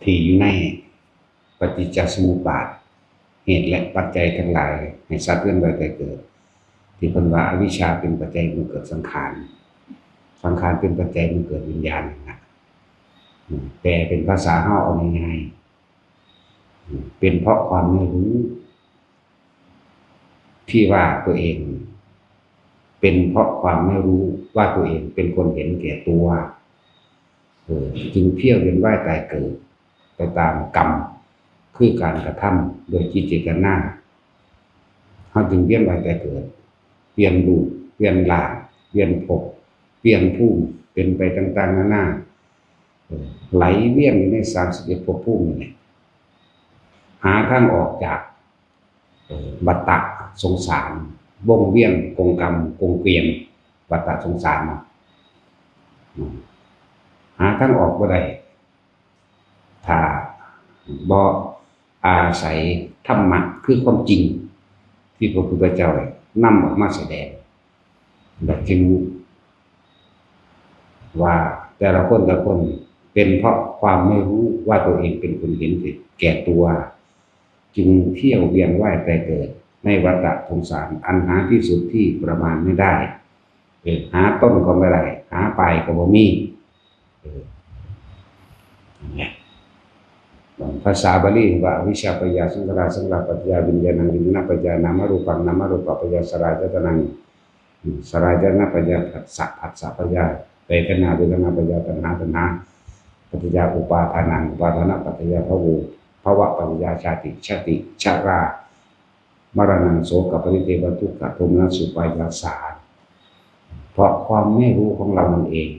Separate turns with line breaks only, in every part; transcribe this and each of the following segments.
ที่อยู่ในปฏิจจสมุปบาทเหตุและปัจจัยทั้งหลายให้สัตว์เวียนว่ายตายเกิดที่เพิ่นว่าอวิชชาเป็นปัจจัยมันเกิดสังขารสังขารเป็นปัจจัยมันเกิดวิญญาณนะแปลเป็นภาษาเฮาเอาง่ายๆเป็นเพราะความไม่รู้ที่ว่าตัวเองเป็นเพราะความไม่รู้ว่าตัวเองเป็นคนเห็นแก่ตัวจึงเที่ยวเวียนว่ายตายเกิดไปตามกรรมคือการกระทำโดยจิตเจตนาเขาจึงเวียนว่ายตายเกิดเปลี่ยนรูปเปลี่ยนร่างเปลี่ยนภพเปลี่ยนภูมิเป็นไปต่างๆนานาไหลเวียนอยู่ใน31ภพภูมินี่หาทางออกจากวัฏฏะสงสารวงเวียนกงกรรมกงเกวียนวัฏฏะสงสารหาทางออกบ่ได้ถ้าบ่อาศัยธรรมะคือความจริงที่พระพุทธเจ้านำออกมาแสดงแบบจึงว่าแต่ละคนเป็นเพราะความไม่รู้ว่าตัวเองเป็นคนเห็นแก่ตัวจึงเที่ยวเวียนว่ายตายเกิดในวัฏฏะสงสารอันหาที่สุดที่ประมาณไม่ได้หาต้นก็ไม่ได้หาปลายก็บ่มีภาษาบาลีว่าวิชาปัญญาสังขารสังขารปัจจยวิญญาณังวิญญาณปัจจยนามรูปังนามรูปปัจจยสลายตนังสลายตนะปัจจยผัสสะผัสสะปัจจยเวทนาเวทนาปัจจยตัณหาตัณหาปัจจยอุปาทานังอุปาทานปัจจยภวภวะปัจจยชาติชาติชรามรณะโสกปริเทวทุกขโทมนัสสุปายาสาเพราะความไม่รู้ของเรานั่นเอง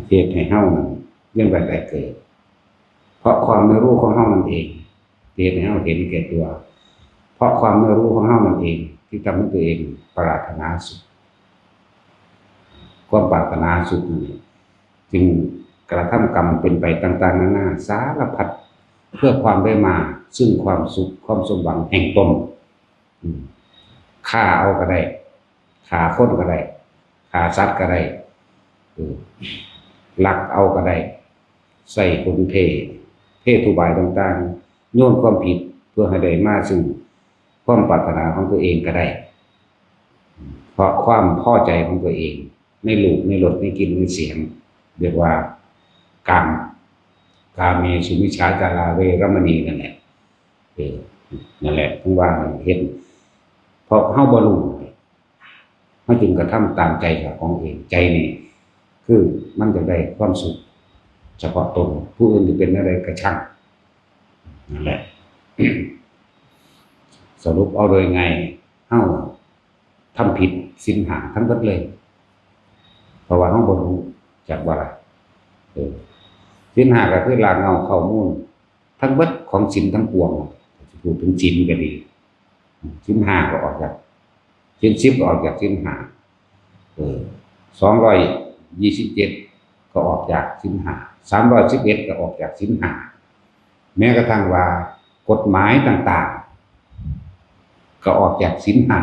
เหตุให้เฮานั้นเวียนว่ายตายเกิดเพราะความไม่รู้ของเฮานั่นเองเหตุให้เฮาเห็นแก่ตัวเพราะความไม่รู้ของเฮานั่นเองที่ทำให้ตัวเองปรารถนาสุขความปรารถนาสุขนี้จึงกระทำกรรมเป็นไปต่างๆนานาสารพัดเพื่อความได้มาซึ่งความสุขความสมหวังแห่งตนฆ่าเอาก็ได้ฆ่าคนก็ได้ฆ่าสัตว์ก็ได้ลักเอาก็ได้ใส่คนเททุบายต่างๆโยนความผิดเพื่อให้ได้มาซึ่งความปรารถนาของตัวเองก็ได้เพราะความพอใจของตัวเองในรูปในรสในกลิ่นในเสียงเรียกว่ากามเมสุมิจฉาจาราเวรมณีนั่นแหละนั่นแหละทั้งว่าเห็นเพราะเฮาบ่รู้เฮาจึงกระทำตามใจของเองใจนี่คือมันจะได้ความสุขเฉพาะตนผู้อื่นจะเป็นอะไรก็ช่างนั่นแหละสรุปเอาโดยไงเฮาทำผิดศีลห้าทั้งหมดเลยเพราะว่าเฮาบ่รู้จักว่าอะไรศีลห้าก็คือลากเงาเข้ามูลทั้งหมดของศีลทั้งปวงพูดถึงศีลก็ดีศีลห้าก็ออกจากศีล10ก็ออกจากศีลห้า227ก็ออกจากศีลห้า311ก็ออกจากศีลห้าแม้กระทั่งว่ากฎหมายต่างๆก็ออกจากศีลห้า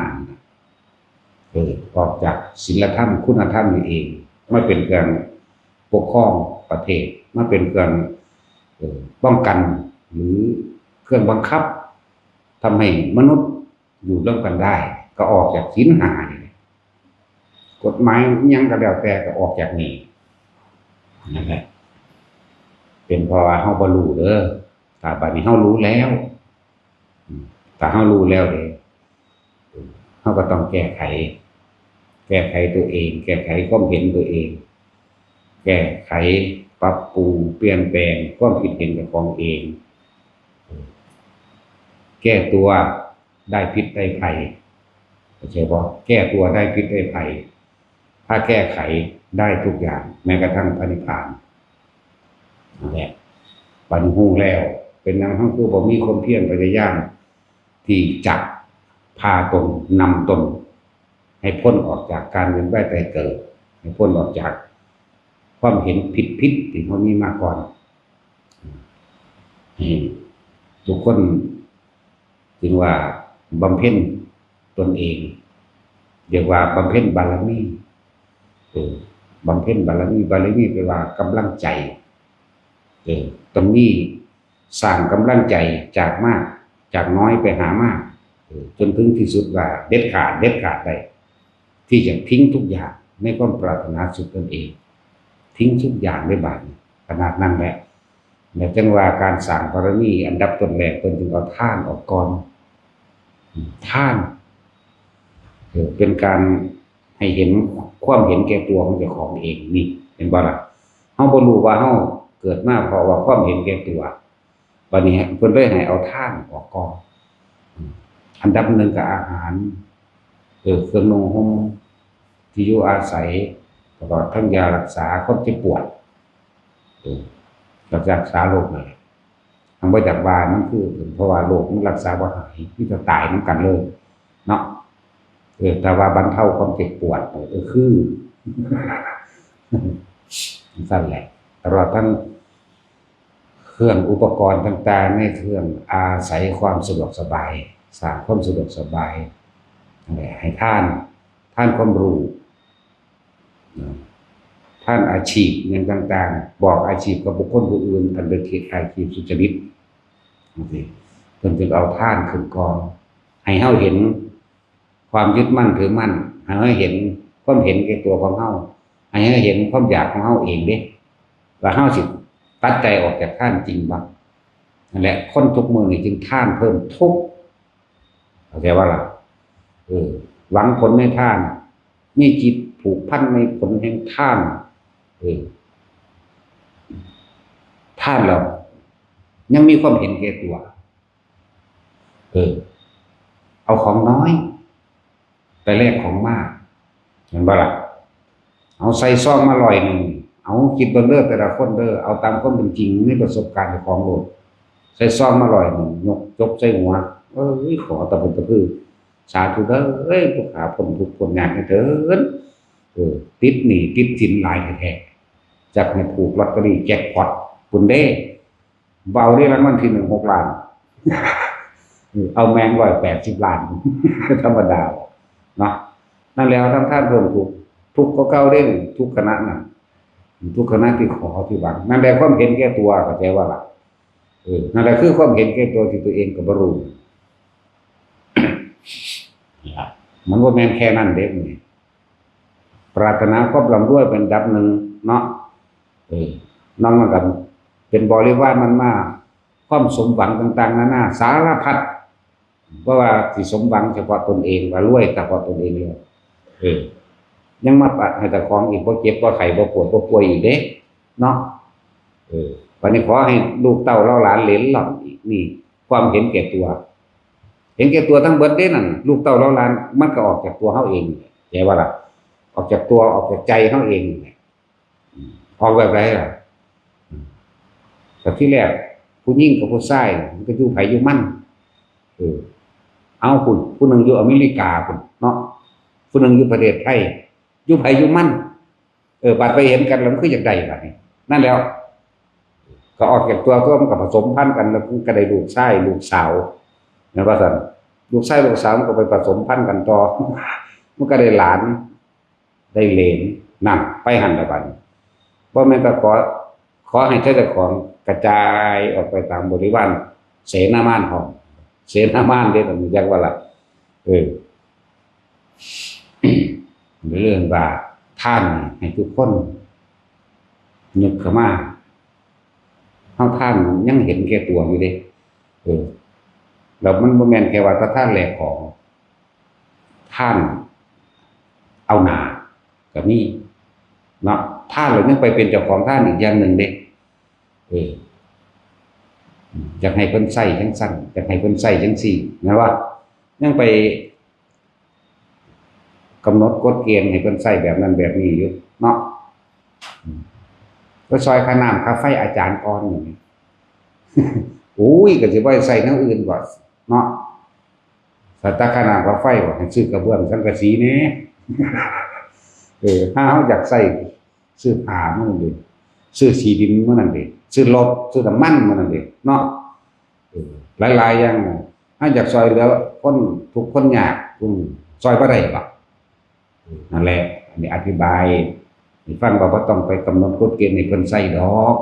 ออกจากศีลธรรมคุณธรรมนี่เองไม่เป็นเครื่องปกครองประเทศไม่เป็นเครื่องป้องกันหรือเครื่องบังคับทำให้มนุษย์อยู่ร่วมกันได้ก็ออกจากศีลห้านี่กฎหมายยังก็แล้วแต่ก็ออกจากนี้นั่นแหละเป็นเพราะว่าเฮาบ่รู้เด้อถ้าบัดนี้เฮารู้แล้วถ้าเฮารู้แล้วเด้เฮาก็ต้องแก้ไขตัวเองแก้ไขความเห็นตัวเองแก้ไขปรับปรุงเปลี่ยนแปลงความคิดเห็นของเองแก้ตัวได้พิษได้ภัยเข้าใจบ่แก้ตัวได้พิษได้ภัยถ้าแก้ไขได้ทุกอย่างแม้กระทั่งพระนิพพานนั่นแหละปัญญูแล้วเป็นนางทั้งคือบ่มีความเพียรพยายามที่จะพาตนนำตนให้พ้นออกจากการเวียนว่ายตายเกิดให้พ้นออกจากความเห็นผิดที่เขามีมาก่อนทุกคนจึงว่าบำเพ็ญตนเองเรียกว่าบำเพ็ญบารมีบำเพ็ญบารมีแปลว่ากำลังใจ ตรงนี้สร้างกำลังใจจากมากจากน้อยไปหามากจนถึงที่สุดว่าเด็ดขาดได้ที่จะทิ้งทุกอย่างในความปรารถนาสุดตนเองทิ้งทุกอย่างในบาทขนาดนั้นแหละแต่จังว่าการสร้างบารมีอันดับต้นแรกเป็นจึงเอาท่านออกก่อนท่านเป็นการให้เห็นความเห็นแก่ตัวของเจ้าของเองนี่เห็นบ่ล่ะเฮาบ่รู้ว่าเฮาเกิดมาเพราะว่าความเห็นแก่ตัวบัดนี้เพิ่นเลยให้เอาท่านออกก่อนอันดับหนึ่งก็อาหารเครื่องนุ่งห่มที่อยู่อาศัยตลอดทั้งยารักษาคนเจ็บปวดรักษาโรคนั่นแหละทางบ่จากบ้านมันคือเพราะว่าโรคมันรักษาบ่หายมันจะตายนำกันเลยเนาะแต่ว่าบรรเทาความเจ็บปวดคือสั่นแหละตลอดทั้งเครื่องอุปกรณ์ต่างๆในเครื่องอาศัยความสะดวกสบายสร้างความสะดวกสบายให้ท่านความรู้ท่านอาชีพอย่างต่างๆบอกอาชีพกับบุคคลผู้อื่นอันเป็นอาชีพสุจริตเพิ่นจึงเอาท่านขึ้นก่อนให้เฮาเห็นความยึดมั่นถือมั่นให้เฮาเห็นความเห็นแก่ตัวของเฮาให้เฮาเห็นความอยากของเฮาเองเด้ว่าเฮาสิตัดใจออกจากท่านจริงบ่นั่นแหละคนทุกมื้อนี่จึงท่านเพิ่มทุกข์เข้าใจว่าล่ะหวังผลในท่านมีจิตผูกพันในผลแห่งท่านท่านเรายังมีความเห็นแก่ตัวเอาของน้อยไปแลกของมากเห็นบ่ล่ะเอาใส่ซองมา100เอาคิดเบิ่งเด้อแต่ละคนเด้อเอาตามความเป็นจริงในประสบการณ์ของโลกใส่ซองมา100ยกจบใส่หัวขอตะบุตะพือสาธุเด้อผู้ขาผลทุกผลงานให้เถิดติดหนี้ติดสินหลายแท้ๆจักให้ถูกลอตเตอรี่แจ็คพอตคุณเด้เบาได้รางวัลที่1 6 ล้านเอาแมง180 ล้านธรรมดาเนาะนั่นแล้วท่านเพิ่มทุกก็เก่าเด้งทุกคณะนั้นทุกคณะที่ขอที่หวังนั่นแหละความเห็นแก่ตัวเข้าใจว่าล่ะนั่นแหละคือความเห็นแก่ตัวที่ตัวเองก็บ่รู้มันว่าแม่นแค่นั้นเด้นี่ปรารถนาความร่ำรวยเป็นอันดับหนึ่งเนาะน้องมันกันเป็นบริวารมันมาความสมหวังต่างๆนานาสารพัดเพราะว่าสิสมหวังเฉพาะตนเองว่ารวยเฉพาะตนเองเลยยังมาปัดให้แต่ของอีกบ่เจ็บบ่ไข้บ่ปวดบ่ป่วยอีกเด้เนาะวันนี้ขอให้ลูกเต้าเราหลานเหลนหล่อนอีกนี่ความเห็นแก่ตัวเห็นแก่ตัวทั้งเบิดเด้นั่นลูกเต้าเราหลานมันก็ออกจากตัวเฮาเองเข้าใจว่าล่ะออกจากตัวออกจากใจเฮาเองออกแบบไรล่ะแต่ที่แรกผู้หญิงกับผู้ชายมันก็อยู่ไผอยู่มันเอาผู้หนึ่งอยู่อเมริกาพุ่นเนาะผู้หนึ่งอยู่ประเทศไทยอยู่ไผอยู่มันบัดไปเห็นกันแล้วมันคืออยากได้บัดนี้นั่นแล้วก็ออกจากตัวมันก็ผสมพันธุ์กันแล้วก็ได้ลูกชายลูกสาวนะว่าซั่นลูกชายลูกสาวมันก็ไปผสมพันธุ์กันต่อมันก็ได้หลานได้เหลนนั่นไปหันละบัดบ่แม่นก็ขอให้เจ้าของกระจายออกไปตามบริวารเสนามานของเสนามานเด้อมันจักว่าล่ะเรื่องว่าท่านให้ทุกคนนึกเข้ามาเฮาท่านยังเห็นแก่ตัวอยู่เด้แล้วมันบ่แม่นแค่ว่าท่านแลกของท่านเอาหน้าก็มีเนาะท่านเลยยังไปเป็นเจ้าของท่านอีกอย่างหนึ่งเด้อยากให้เพิ่นใส่จังซั่นอยากให้เพิ่นใส่จังซี่นะว่ายังไปกำหนดกฎเกณฑ์ให้เพิ่นใส่แบบนั้นแบบนี้อยู่เนาะก็ซอยค่าน้ำค่าไฟอาจารย์ก่อนอย่างนี้อุ้ยก็สิบ่ใส่แนวอื่นบ่เนาะถ้าค่าน้ำค่าไฟบ่ให้ซื้อกระเบื้องสังกะสีแหน่ถ้าเฮาอยากใส่ซื้อผ้ามันนั่นเด้ซื้อสีดินมันนั่นเด้ซื้อรถซื้อน้ำมันมันนั่นเด้เนาะหลายๆอย่างถ้าอยากซอยเหลือคนทุกคนยากซอยบ่ได้บ่นั่นแหละอันนี้อธิบายให้ฟังว่าบ่ต้องไปกำหนดกฎเกณฑ์ให้เพิ่นใส่ดอก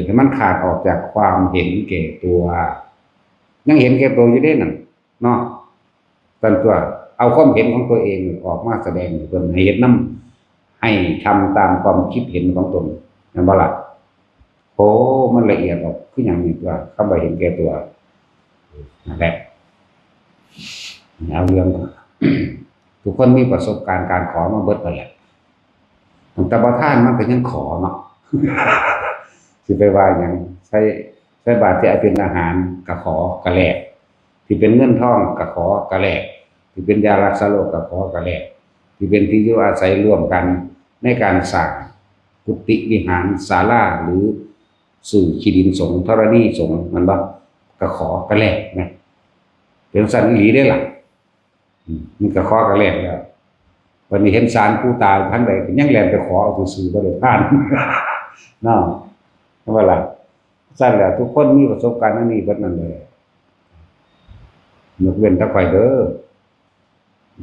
ให้มันขาดออกจากความเห็นแก่ตัวยังเห็นแก่ตัวอยู่ได้นั่นเนาะตันตัวเอาความเห็นของตัวเองออกมาแสดงให้เพิ่นให้เห็นนำให้ทำตามความคิดเห็นของตนนั่นบ่ล่ะโอ้มันละเอียดออกคือหยังนี่ตัวคำว่าเห็นแก่ตัวนั่นแหละเอาเรื่อง ทุกคนมีประสบการณ์การขอมาเบิดไปแหละตั้งแต่บ่ท่านมันก็ยังขอเนาะ สิไปว่าหยังใช้บาตรที่เอาเป็นอาหารก็ขอก็แลกที่เป็นเงินทองก็ขอก็แลกที่เป็นยารักษาโรคก็ขอก็แลกที่เป็นที่อยู่อาศัยร่วมกันในการสร้างกุฏิวิหารศาลาหรือสู่ขีดินสงฆ์ธรณีสงฆ์มันบ่ก็ขอก็แลกนะเป็นสันอีหลีได้ล่ะมันก็ขอก็แลกแล้ววันนี้เห็นศาลผู้ตายทั้งใดก็ยังแล่นไปขอเอาซื่อๆบ่ได้ผ่าน เนาะว่าล่ะสั่นแหละทุกคนมีประสบการณ์อันนี้เบิดนั่นเลยยกเว้นแต่ข่อยเด้อ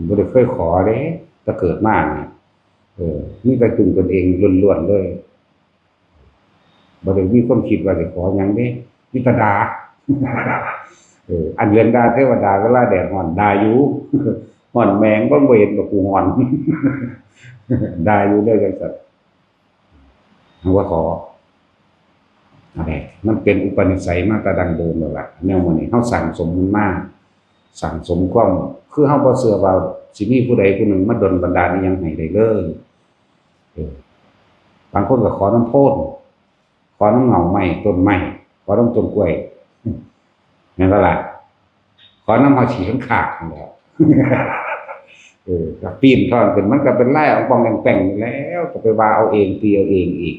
บ่ได้เคยขอเด้ถ้าเกิดมาเนี่ยมีแต่ตึงตนเองล้วนๆเลยบ่ได้มีความคิดว่าสิขอหยังเด้มีแต่ด่า อันเรื่องด่าเทวดาเวลาแดดร้อนด่าอยู่ ร้อนแมงบ่เห็นว่ากูร้อน ด่าอยู่เลยจังซั่นเอาว่าขออะไรมันเป็นอุปนิสัยมาแต่ดั้งเดิมแล้วล่ะแนวมื้อนี้เฮาสั่งสมมันมาสั่งสมความคือเฮาบ่เชื่อว่าสิมีผู้ใดผู้หนึ่งมาดลบันดาลอิหยังให้ได้เลยบางคนก็ขอน้ำโพธิ์ขอน้ำเหงาไม้ต้นไม้ขอน้ำต้นกล้วยนั่นก็ล่ะขอน้ำเฮาฉีข้างขาดนั่นแหละ ก็ปีนท่อนขึ้นมันก็เป็นไล่เอาปองแป่งๆแล้วก็ไปว่าเอาเองตีเอาเองอีก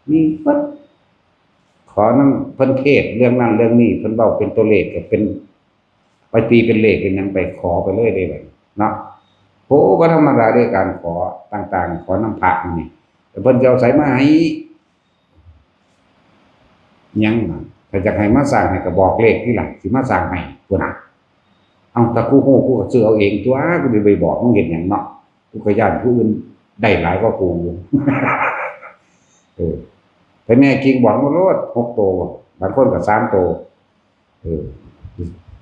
มีเพิ่นขอน้ำเพิ่นเทศเรื่องนั้นเรื่องนี้เพิ่นเว้าเป็นตัวเลขก็เป็นไปตีเป็นเลขเป็นหยังไปขอไปเลยได้บัดเนาะโหบ่ธรรมดาเด้การขอต่างๆขอน้ำพระนี่แต่เพิ่นจะเอาไสมาให้ยังถ้าจะให้มาสร้างให้ก็บอกเลขที่หลังสิมาสร้างให้พุ่นน่ะเอาถ้ากูฮู้กูก็ซื้อเอาเองตัวกูสิไปบอกมึงเฮ็ดหยังเนาะกูก็ย้านผู้อื่นได้หลายกว่ากูอยู่ แต่แน่จริงบอกมาโลด6ตัวบางคนก็3ตัว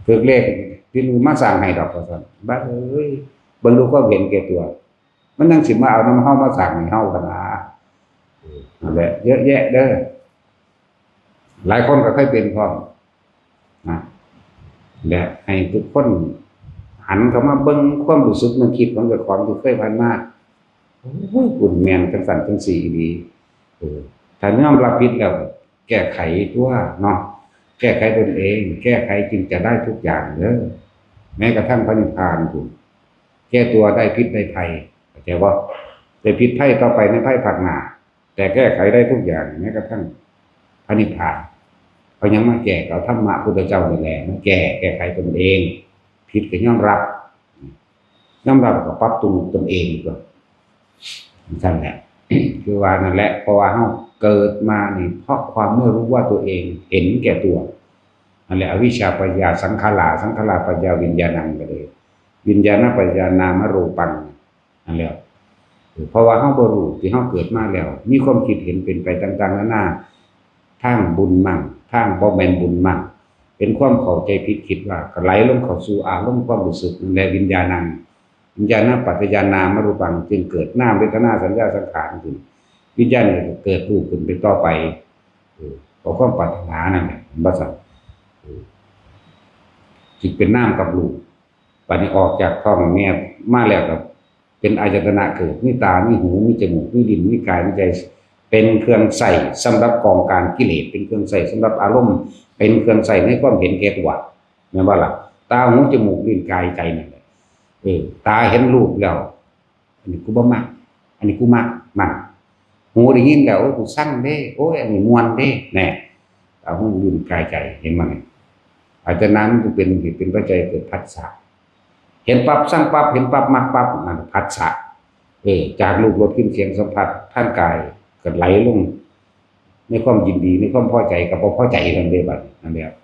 ถือเลขที่มือมาสร้างให้ดอกว่าซั่นบัดเอ้ยเบิ่งดูความเห็นแก่ตัวมันยังสิมาเอานำเฮามาสร้างให้เฮากันนะนั่นแหละเยอะแยะเด้อหลายคนก็เคยเป็นพร้อมนะและให้ทุกคนหันเข้ามาเบิ่งความรู้สึกนึกคิดของเจ้าของที่เคยผ่านมาโอ้ยคุณแม่นจังซั่นจังซี่ดีถ้ายอมรับผิดแล้วแก้ไขตัวเนาะแก้ไขตนเองแก้ไขจึงจะได้ทุกอย่างเด้อแม้กระทั่งพระนิพพานถูกแก้ตัวได้พิษได้ภัยแต่ว่าแต่พิษภัยต่อไปในภัยภาคหน้าแต่แก้ไขได้ทุกอย่างแม้กระทั่งพระนิพพานเขายังมาแก้เอาธรรมะพุทธเจ้านี่แหละมาแก้ไขตนเองผิดก็ยอมรับก็ปรับปรุงตนเองก็นั่นแหละ คือว่านั่นแหละเพราะว่าเฮาเกิดมานี่เพราะความไม่รู้ว่าตัวเองเห็นแก่ตัวนั่นแหละอวิชชาปัญญาสังขารปัญญาวิญญาณังก็เลยวิญญาณปัญญานามรูปังนั่นแหละเพราะว่าเฮาบ่รู้ที่เฮาเกิดมาแล้วมีความคิดเห็นเป็นไปต่างๆนานาทางบุญมั่งทางบ่แม่นบุญมั่งเป็นความเข้าใจผิดคิดว่าก็ไหลลงเข้าสู่อารมณ์ความรู้สึกนั่นแหละวิญญาณังวิญญาณปัจจยานามรูปังจึงเกิดนามเวทนาสัญญาสังขารขึ้นวิญญาณเกิดรูปขึ้นไปต่อไปเพราะความปรารถนานั่นแหละบ่ซั่นจิตเป็นนามกับรูปบัดนี้ออกจากท้องแม่มาแล้วก็เป็นอายตนะเกิดมีตามีหูมีจมูกมีลิ้นมีกายมีใจเป็นเครื่องใส่สำหรับกองการกิเลสเป็นเครื่องใส่สำหรับอารมณ์เป็นเครื่องใส่ในความเห็นแก่ตัวแม่นบ่ล่ะตาหูจมูกลิ้นกายใจนั่นแหละตาเห็นรูปแล้วอันนี้กูบ่มักอันนี้กูมักหูได้ยินแล้วกูสั่งเด้โอ้ยอันนี้ม่วนเด้แน่ตาหูลิ้นกายใจเห็นมั้ยอาจจะนั้นมันเป็นเหตุเป็นปัจจัยเกิดผัสสะเห็นปั๊บสั่งปั๊บเห็นปั๊บมักปั๊บนั่นผัสสะจากรูปรสกลิ่นเสียงสัมผัสทางกายก็ไหลลงในความยินดีในความพอใจกับบ่พอใจนั่นเด้บัดนั่นแหละ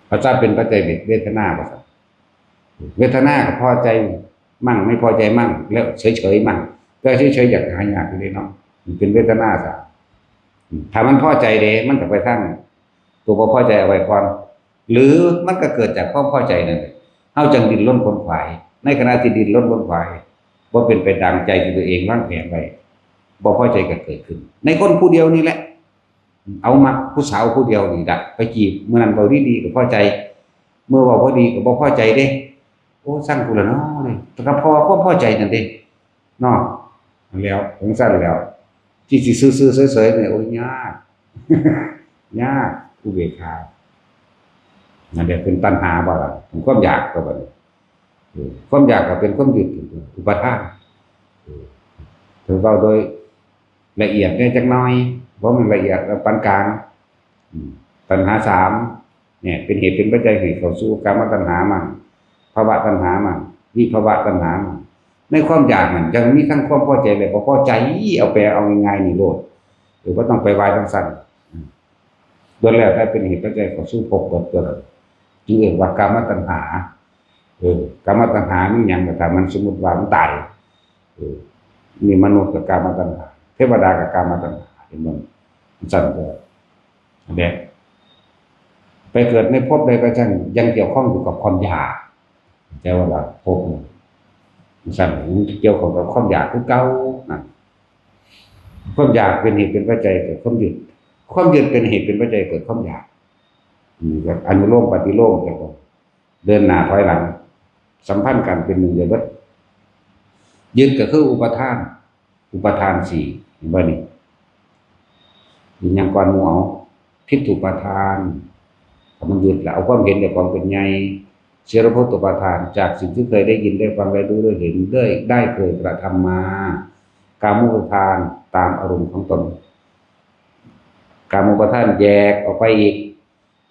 พระเจ้าเป็นปัจจัยเวทนาบ่ครับเวทนาก็พอใจมั่งไม่พอใจมั่งแล้วเฉยๆมั่งก็เฉยๆอยากหายากอยู่เลยเนาะมันเป็นเวทนาซะ ถ้ามันพอใจเด้มันก็ไปทั้งตัวบ่พอใจเอาไว้ก่อนหรือมันก็เกิดจากความพอใจนั่นแหละเฮาจังดิ้นรนขวนขวายในขณะที่ดิ้นรนขวนขวายบ่เป็นไปดังใจที่ตัวเองวางแผนไว้บ่พอใจก็เกิดขึ้นในคนผู้เดียวนี่แหละเอามักผู้สาวผู้เดียวนี่ล่ะไปจีบมื้อนั้นเว้าดีๆก็พอใจเมื่อเว้าบ่ดีก็บ่พอใจเด้โอ้สั่งกูละเนาะนี่แต่ก็เพราะว่าความพอใจนั่นเด้เนาะแล้วจังซั่นแล้วที่สิซื่อๆเฉยๆเนี่ยโอ้ยยาก ยากอุเบกขานั่นแหละเป็นปัญหาบ่ล่ะเป็นความอยากก็บ่ความอยากก็เป็นความยึดอุปทานถือเว้าโดยละเอียดได้จักหน่อยบ่แม่นละเอียดปานกลางปัญหา3เนี่ยเป็นเหตุเป็นปัจจัยให้เข้าสู่กามตัณหามั่งภวตัณหามั่งวิภวตัณหามั่งในความอยากนั่นจังมีทั้งความพอใจและบ่พอใจเอาแปลเอาง่ายๆนี่โลดหรือบ่ต้องไปวายจังซั่นโดยแล้วถ้าเป็นเหตุปัจจัยเข้าสู่ภพเบิดตัวจึงเรียกว่ากามตัณหากามตัณหานี่หยังก็ถ้ามันสมมุติว่ามันตายนี่มนุษย์กับกามตัณหาเทวดากับกามตัณหาเป็นมันสั่นก็แดกไปเกิดในภพใดก็ช่างยังเกี่ยวข้องอยู่กับความอยากแต่ว่าล่ะภพสั่นเกี่ยวข้องกับความอยากคือเก่านั่นความอยากเป็นเหตุเป็นปัจจัยเกิดความยึดความยึดเป็นเหตุเป็นปัจจัยเกิดความอยากนี่ก็อนุโลมปฏิโลมกันบ่เดินหน้าถอยหลังสัมพันธ์กันเป็นหนึ่งเดียวกันยึดก็คืออุปทาน4เห็นบ่นี่มีหยังก่อนหมู่เอาทิฏฐุปทานมันยึดแล้วเอาความเห็นในความเป็นใหญ่เสรโพตุปทานจากสิ่งที่เคยได้ยินได้ฟังได้รู้ได้เห็นได้เคยกระทำมากามุปทานตามอารมณ์ของตนกามุปทานแยกออกไปอีก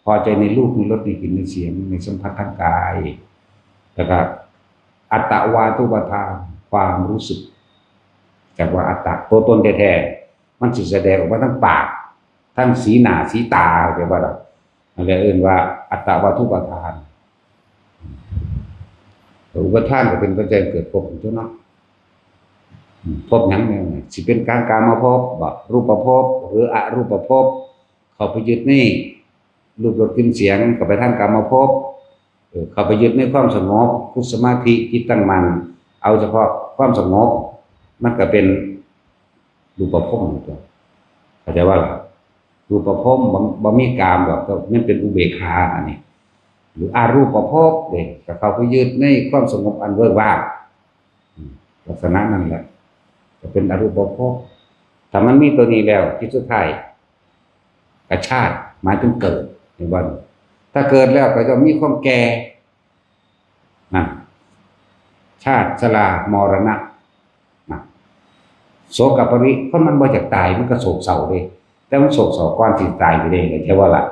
พอใจในรูปในรสในกลิ่นในเสียงในสัมผัสทางกายแล้วก็อัตตวาทุปทานความรู้สึกจากว่าอัตตะตัวตนแท้ๆมันสิแสดงออกมาทั้งปากทั้งสีหน้าสีตาเรียกว่าอะไรเอื่นว่าอัตตวาทุปทานอุปทานก็เป็นปัจจัยเกิดภพอยู่เนาะภพหยังแนวไหนสิเป็นกามภพบ่รูปภพหรืออรูปภพเข้าไปยึดนี่รูปรสกลิ่นเสียงก็ไปทางกามภพเข้าไปยึดในความสงบคุสมาธิจิตตั้งมั่นเอาเฉพาะความสงบมันก็เป็นรูปภพตัวเข้าใจว่ารูปภพบ่มีกามดอกมันเป็นอุเบกขาอันนี้หรืออารูปภพเด้ก็เข้าไปยึดในความสงบอันเวิ้งว่างลักษณะนั้นแหละจะเป็นอรูปภพถ้ามันมีตัวนี้แล้วที่สุดท้ายกชาติหมายถึงเกิดในวันถ้าเกิดแล้วก็จะมีความแก่นั่นชาติชรามรณะโศกปริคนมันบ่จากตายมันก็โศกเศร้าเลยแต่มันโศกเศร้าก่อนสิตายไปได้เลยใช่ว่าล่ะ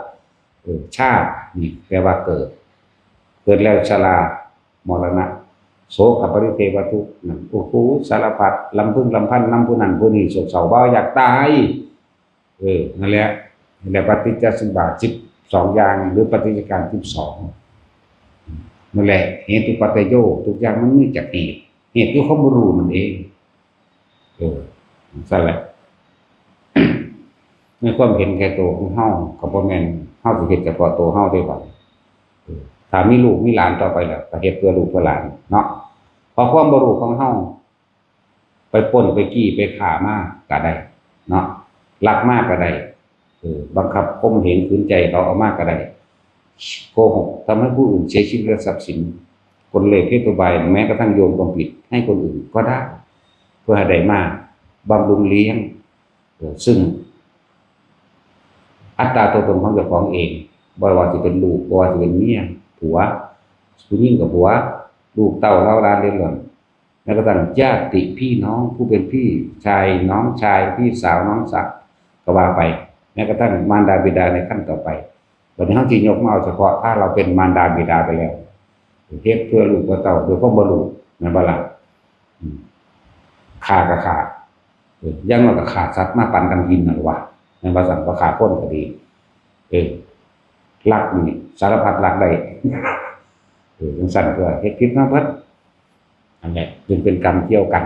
ชาตินี่แปลว่าเกิดแล้วชรามรณะโศกปริเทวทุกข์นั่นโอ้โหสารพัดลำพึงลำพันน้ำผู้นั้นผู้นี้โศกเศร้าบ่อยากตายนั่นแหละปฏิจจสมุปบาท12อย่างหรือปฏิจจการ12นั่นแหละเหตุปัจจโยทุกอย่างมันมีจากเหตุคือความรู้มันเองนั่นแหละในความเห็นแก่ตัวของเฮาก็บ่แม่นเฮาสิเฮ็ดเฉพาะตัวเฮาได้บ่ถ้ามีลูกมีหลานต่อไปแล้วก็เฮ็ดเพื่อลูกเพื่อหลานเนาะพอความบ่รู้ของเฮาไปปล้นไปจี้ไปฆ่ามาก็ได้เนาะลักมาก็ได้บังคับข่มเหงขืนใจเขาเอามาก็ได้โกหกทำให้ผู้อื่นเสียชีวิตและทรัพย์สินคนเลวเพศตัวใบแม้กระทั่งโยนความผิดให้คนอื่นก็ได้เพื่อให้ได้มาบำรุงเลี้ยงซึ่งอัตตาตัวตนของเจ้าของเองบ่ว่าจะเป็นลูกบ่ว่าจะเป็นเมียผัวผู้หญิงกับผัวลูกเต้าเล่าหลานเลี้ยงหลานแม้กระทั่งญาติพี่น้องผู้เป็นพี่ชายน้องชายพี่สาวน้องสาวก็ว่าไปแม้กระทั่งมารดาบิดาในขั้นต่อไปวันนี้เฮาสิยกมาเอาเฉพาะถ้าเราเป็นมารดาบิดาไปแล้วเฮ็ดเพื่อลูกเพื่อเต้าโดยความบ่รู้นั่นบ่ล่ะฆ่าก็ฆ่ายังน้อยก็ฆ่าสัตว์มาปั่นกันกินนั่นว่าในภาษาก็ฆ่าคนก็ดีลักนี่สารพัดลักได้จังซั่นก็เฮ็ดผิดมาเบิดอันนี้จึงเป็นกรรมเกี่ยวกัน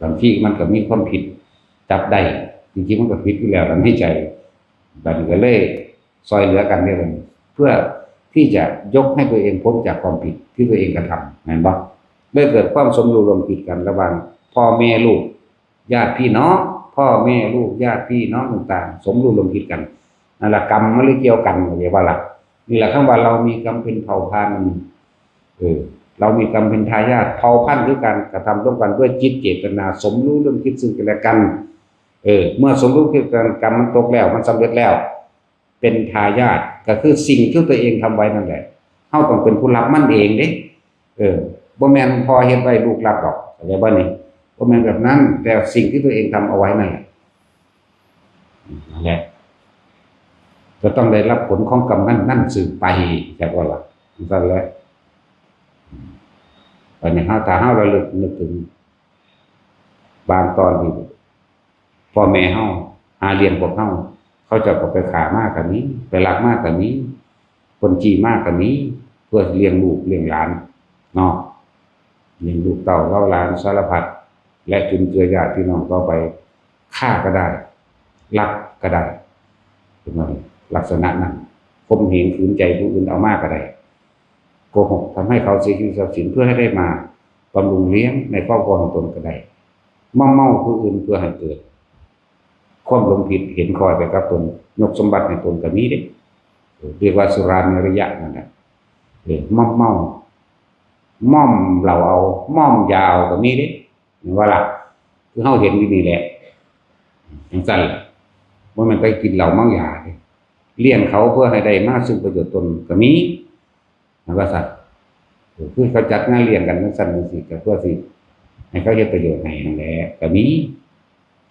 บางทีมันก็มีความผิดจับได้ จริงๆมันก็ผิดอยู่แล้วมันให้ใจบัดนี้ก็เลยซอยเหลือกันเนี่ยเพื่อที่จะยกให้ตัวเองพ้นจากความผิดที่ตัวเองกระทำเห็นบ่ได้เกิดความสมรู้ร่วมคิดกันระหว่างพ่อแม่ลูกญาติพี่น้องพ่อแม่ลูกญาติพี่น้องต่างๆสมรู้ร่วมคิดกันนั่นแหละกรรมมันเลยเกี่ยวกันอย่างว่าล่ะนี่แหละคำว่าเรามีกรรมเป็นเผ่าพันธุ์เรามีกรรมเป็นทายาทเผ่าพันธุ์คือการกระทำร่วมกันด้วยจิตเจตนาสมรู้ร่วมคิดซึ่งกันและกันเมื่อสมรู้ร่วมคิดกันกรรมมันตกแล้วมันสำเร็จแล้วเป็นทายาทก็คือสิ่งที่ตัวเองทำไว้นั่นแหละเฮาต้องเป็นผู้รับมันเองเด้บ่แม่นพอเฮ็ดไว้ลูกรับดอกเข้าใจบ่นี่บ่แม่นแบบนั้นแต่สิ่งที่ตัวเองทำเอาไว้นั่นแหละก็ต้องได้รับผลของกรรมนั่นสืบไปใช่บ่ล่ะนั่นแหละตอนนี้ถ้าเฮาระลึกนึกถึงบางตอนที่พ่อแม่เฮาหาเลี้ยงพวกเฮาเขาจะก็ไปขามากกว่านี้ไปลักมากกว่านี้คนจี้มากกว่านี้เพื่อเลี้ยงลูกเลี้ยงหลานเนาะเลี้ยงลูกเต้าเล่าหลานสารพัดและจุนเจือญาติพี่น้องต่อไปฆ่าก็ได้ลักก็ได้เป็นว่าลักษณะนั้นข่มเหงขืนใจผู้อื่นเอามากก็ได้โกหกทำให้เขาเสียชีวิตทรัพย์สินเพื่อให้ได้มาบำรุงเลี้ยงในครอบครัวของตนก็ได้เมาผู้อื่นเพื่อให้เกิดความหลงผิดเห็นคอยไปกับตนยกสมบัติในตนก็มีเด้เรียกว่าสุราเมรยะนั่นแหละม่อมเราเอาม่อมยาวก็มีเด้ว่าล่ะคือเฮาเห็นอยู่นี่แหละจังซั่นว่ามันไปกินเหล้าเมายาเลี้ยงเขาเพื่อให้ได้มาซึ่งประโยชน์ตนก็มีนะว่าซั่นคือเขาจัดงานเลี้ยงกันจังซั่นจังซี่ก็เพื่อสิให้เขาเฮ็ดประโยชน์ให้นั่นแหละก็มี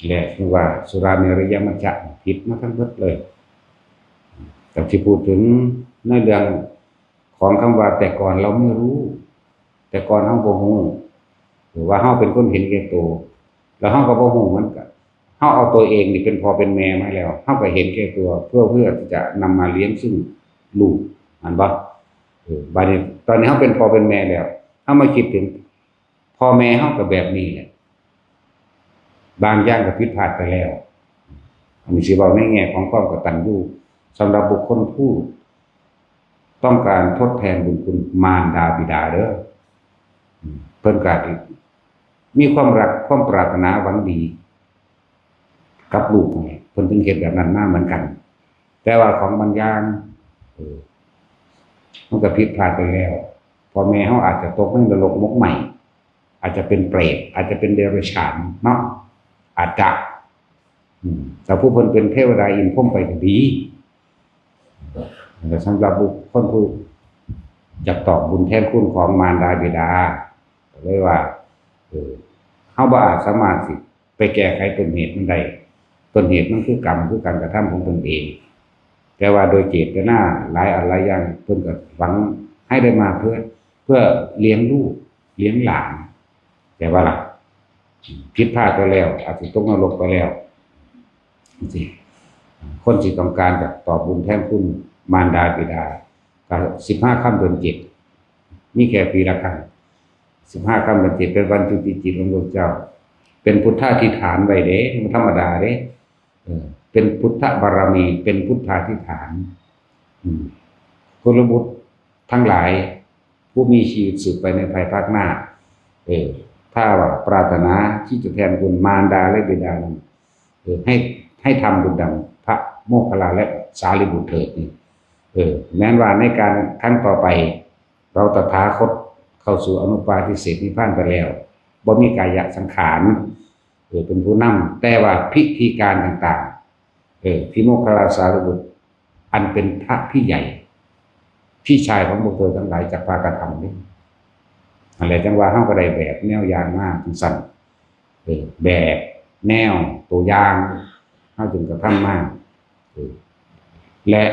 แหละคือว่าสุราเมรยมัจจะผิดมาทั้งหมดเลยแต่ที่พูดถึงในเรื่องของคำว่าแต่ก่อนเราไม่รู้แต่ก่อนเฮาบ่ฮู้หรือว่าเฮาเป็นคนเห็นแก่ตัวแล้วเฮาก็บ่ฮู้มันก็เฮาเอาตัวเองนี่เป็นพ่อเป็นแม่มาแล้วเฮาก็เห็นแก่ตัวเพื่อที่จะนำมาเลี้ยงซึ่งลูกอันบ่บัดนี้ตอนนี้เฮาเป็นพ่อเป็นแม่แล้วเฮามาคิดถึงพ่อแม่เฮาก็แบบนี้แหละบางอย่างก็ผิดพลาดไปแล้วอันนี้สิเว้าในแง่ของความกตัญญูสำหรับบุคคลผู้ต้องการทดแทนบุญคุณมารดาบิดาเด้อเพิ่นก็มีความรักความปรารถนาหวังดีกับลูกนี่เพิ่นถึงเฮ็ดแบบนั้นมาเหมือนกันแต่ว่าของบางอย่างมันก็ผิดพลาดไปแล้วพ่อแม่เฮาอาจจะตกในนรกมกใหม่อาจจะเป็นเปรตอาจจะเป็นเดรัจฉานเนาะอาจจะแต่ผู้เพิ่นเป็นเทวดาอินพรหมไปก็ดีแต่สำหรับบุคคลผู้อยากตอบบุญแทนคุณของมารดาบิดาเลยว่าเฮาบ่อาจสามารถสิไปแก้ไขต้นเหตุมันได้ต้นเหตุมันคือกรรมคือการกระทำของตนเองแต่ว่าโดยเจตนาหลายอะไรอย่างเพิ่นก็หวังให้ได้มาเพื่อเลี้ยงลูกเลี้ยงหลานแต่ว่าล่ะผิดพลาดไปแล้วอาจจะตกนรกไปแล้วสิคนที่ต้องการจะตอบบุญแทนคุณมารดาบิดาก็15ค่ำเดือน7มีแค่ปีละครั้ง15ค่ำเดือน7เป็นวันจุติจิตของพระเจ้าเป็นพุทธาธิษฐานไว้เด้มันธรรมดาเด้เป็นพุทธบารมีเป็นพุทธาธิษฐานกุลบุตรทั้งหลายผู้มีชีวิตสืบไปในภายภาคหน้าถ้าว่าปรารถนาที่จะแทนคุณมารดาและบิดานั้นให้ทำบุญดังพระโมคคัลลาและสารีบุตรเถิดนี่แม้ว่าในการครั้งต่อไปเราตถาคตเข้าสู่อนุปาทิเสสนิพพานไปแล้วบ่มีกายสังขารเป็นผู้นำแต่ว่าพิธีการต่างๆพี่โมคคัลลาสารีบุตรอันเป็นพระพี่ใหญ่พี่ชายของพวกเธอทั้งหลายจากพากระทำนี่อะไรจังว่าเฮาก็ได้แบบแนวอย่างมากสั่นแบบแนวตัวอย่างเฮาจึงกระทำมากและ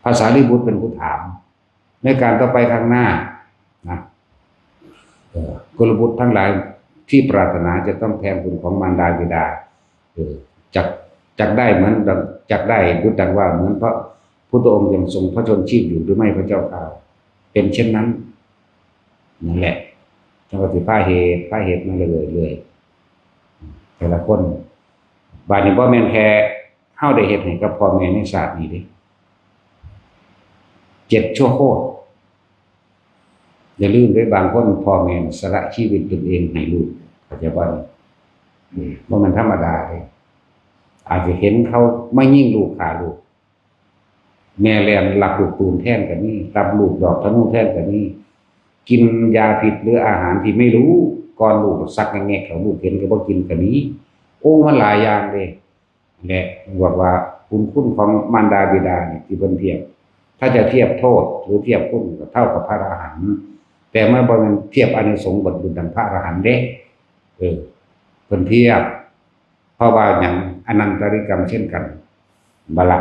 ภาษาลิบุตรเป็นผู้ถามในการต่อไปข้างหน้านะกุลบุตรทั้งหลายที่ปรารถนาจะต้องแทนคุณของมารดาบิดาจักได้เหมือนจักได้ดุจดังว่าเหมือนพระพุทธองค์ยังทรงพระชนชีพอยู่หรือไม่พระเจ้าข่าวเป็นเช่นนั้นนั่นแหละจังหวะที่พาเหตุมาเลยแต่ละคน บาดนี้บ่แม่นแค่เฮาได้เฮ็ดให้กับพ่อแม่ในชาตินี้เด้7ชั่วโคตรอย่าลืมด้วยบางคนพ่อแม่สละชีวิตตนเองให้ลูกเข้าใจบ่บ่มันธรรมดาเด้อาจจะเห็นเขาไม่ยิ่งลูกฆ่าลูกแม่แลนหลับลูกปืนแทนก็มีรับลูกดอกธนูแทนก็มีกินยาผิดหรืออาหารที่ไม่รู้ก่อนลูกสักแงะเขาลูกเห็นก็บ่กินก็มีโอ้มันหลายอย่างเด้แหละบอกว่าคุณของมารดาบิดาเนี่ยที่เพิ่นเทียบถ้าจะเทียบโทษหรือเทียบคุณก็เท่ากับพระอรหันต์แต่เมื่อบ่แม่นเทียบอานิสงส์บทบุญดังพระอรหันต์เด้เพิ่นเทียบเพราะว่าหยังอนันตริกรรมเช่นกันบละ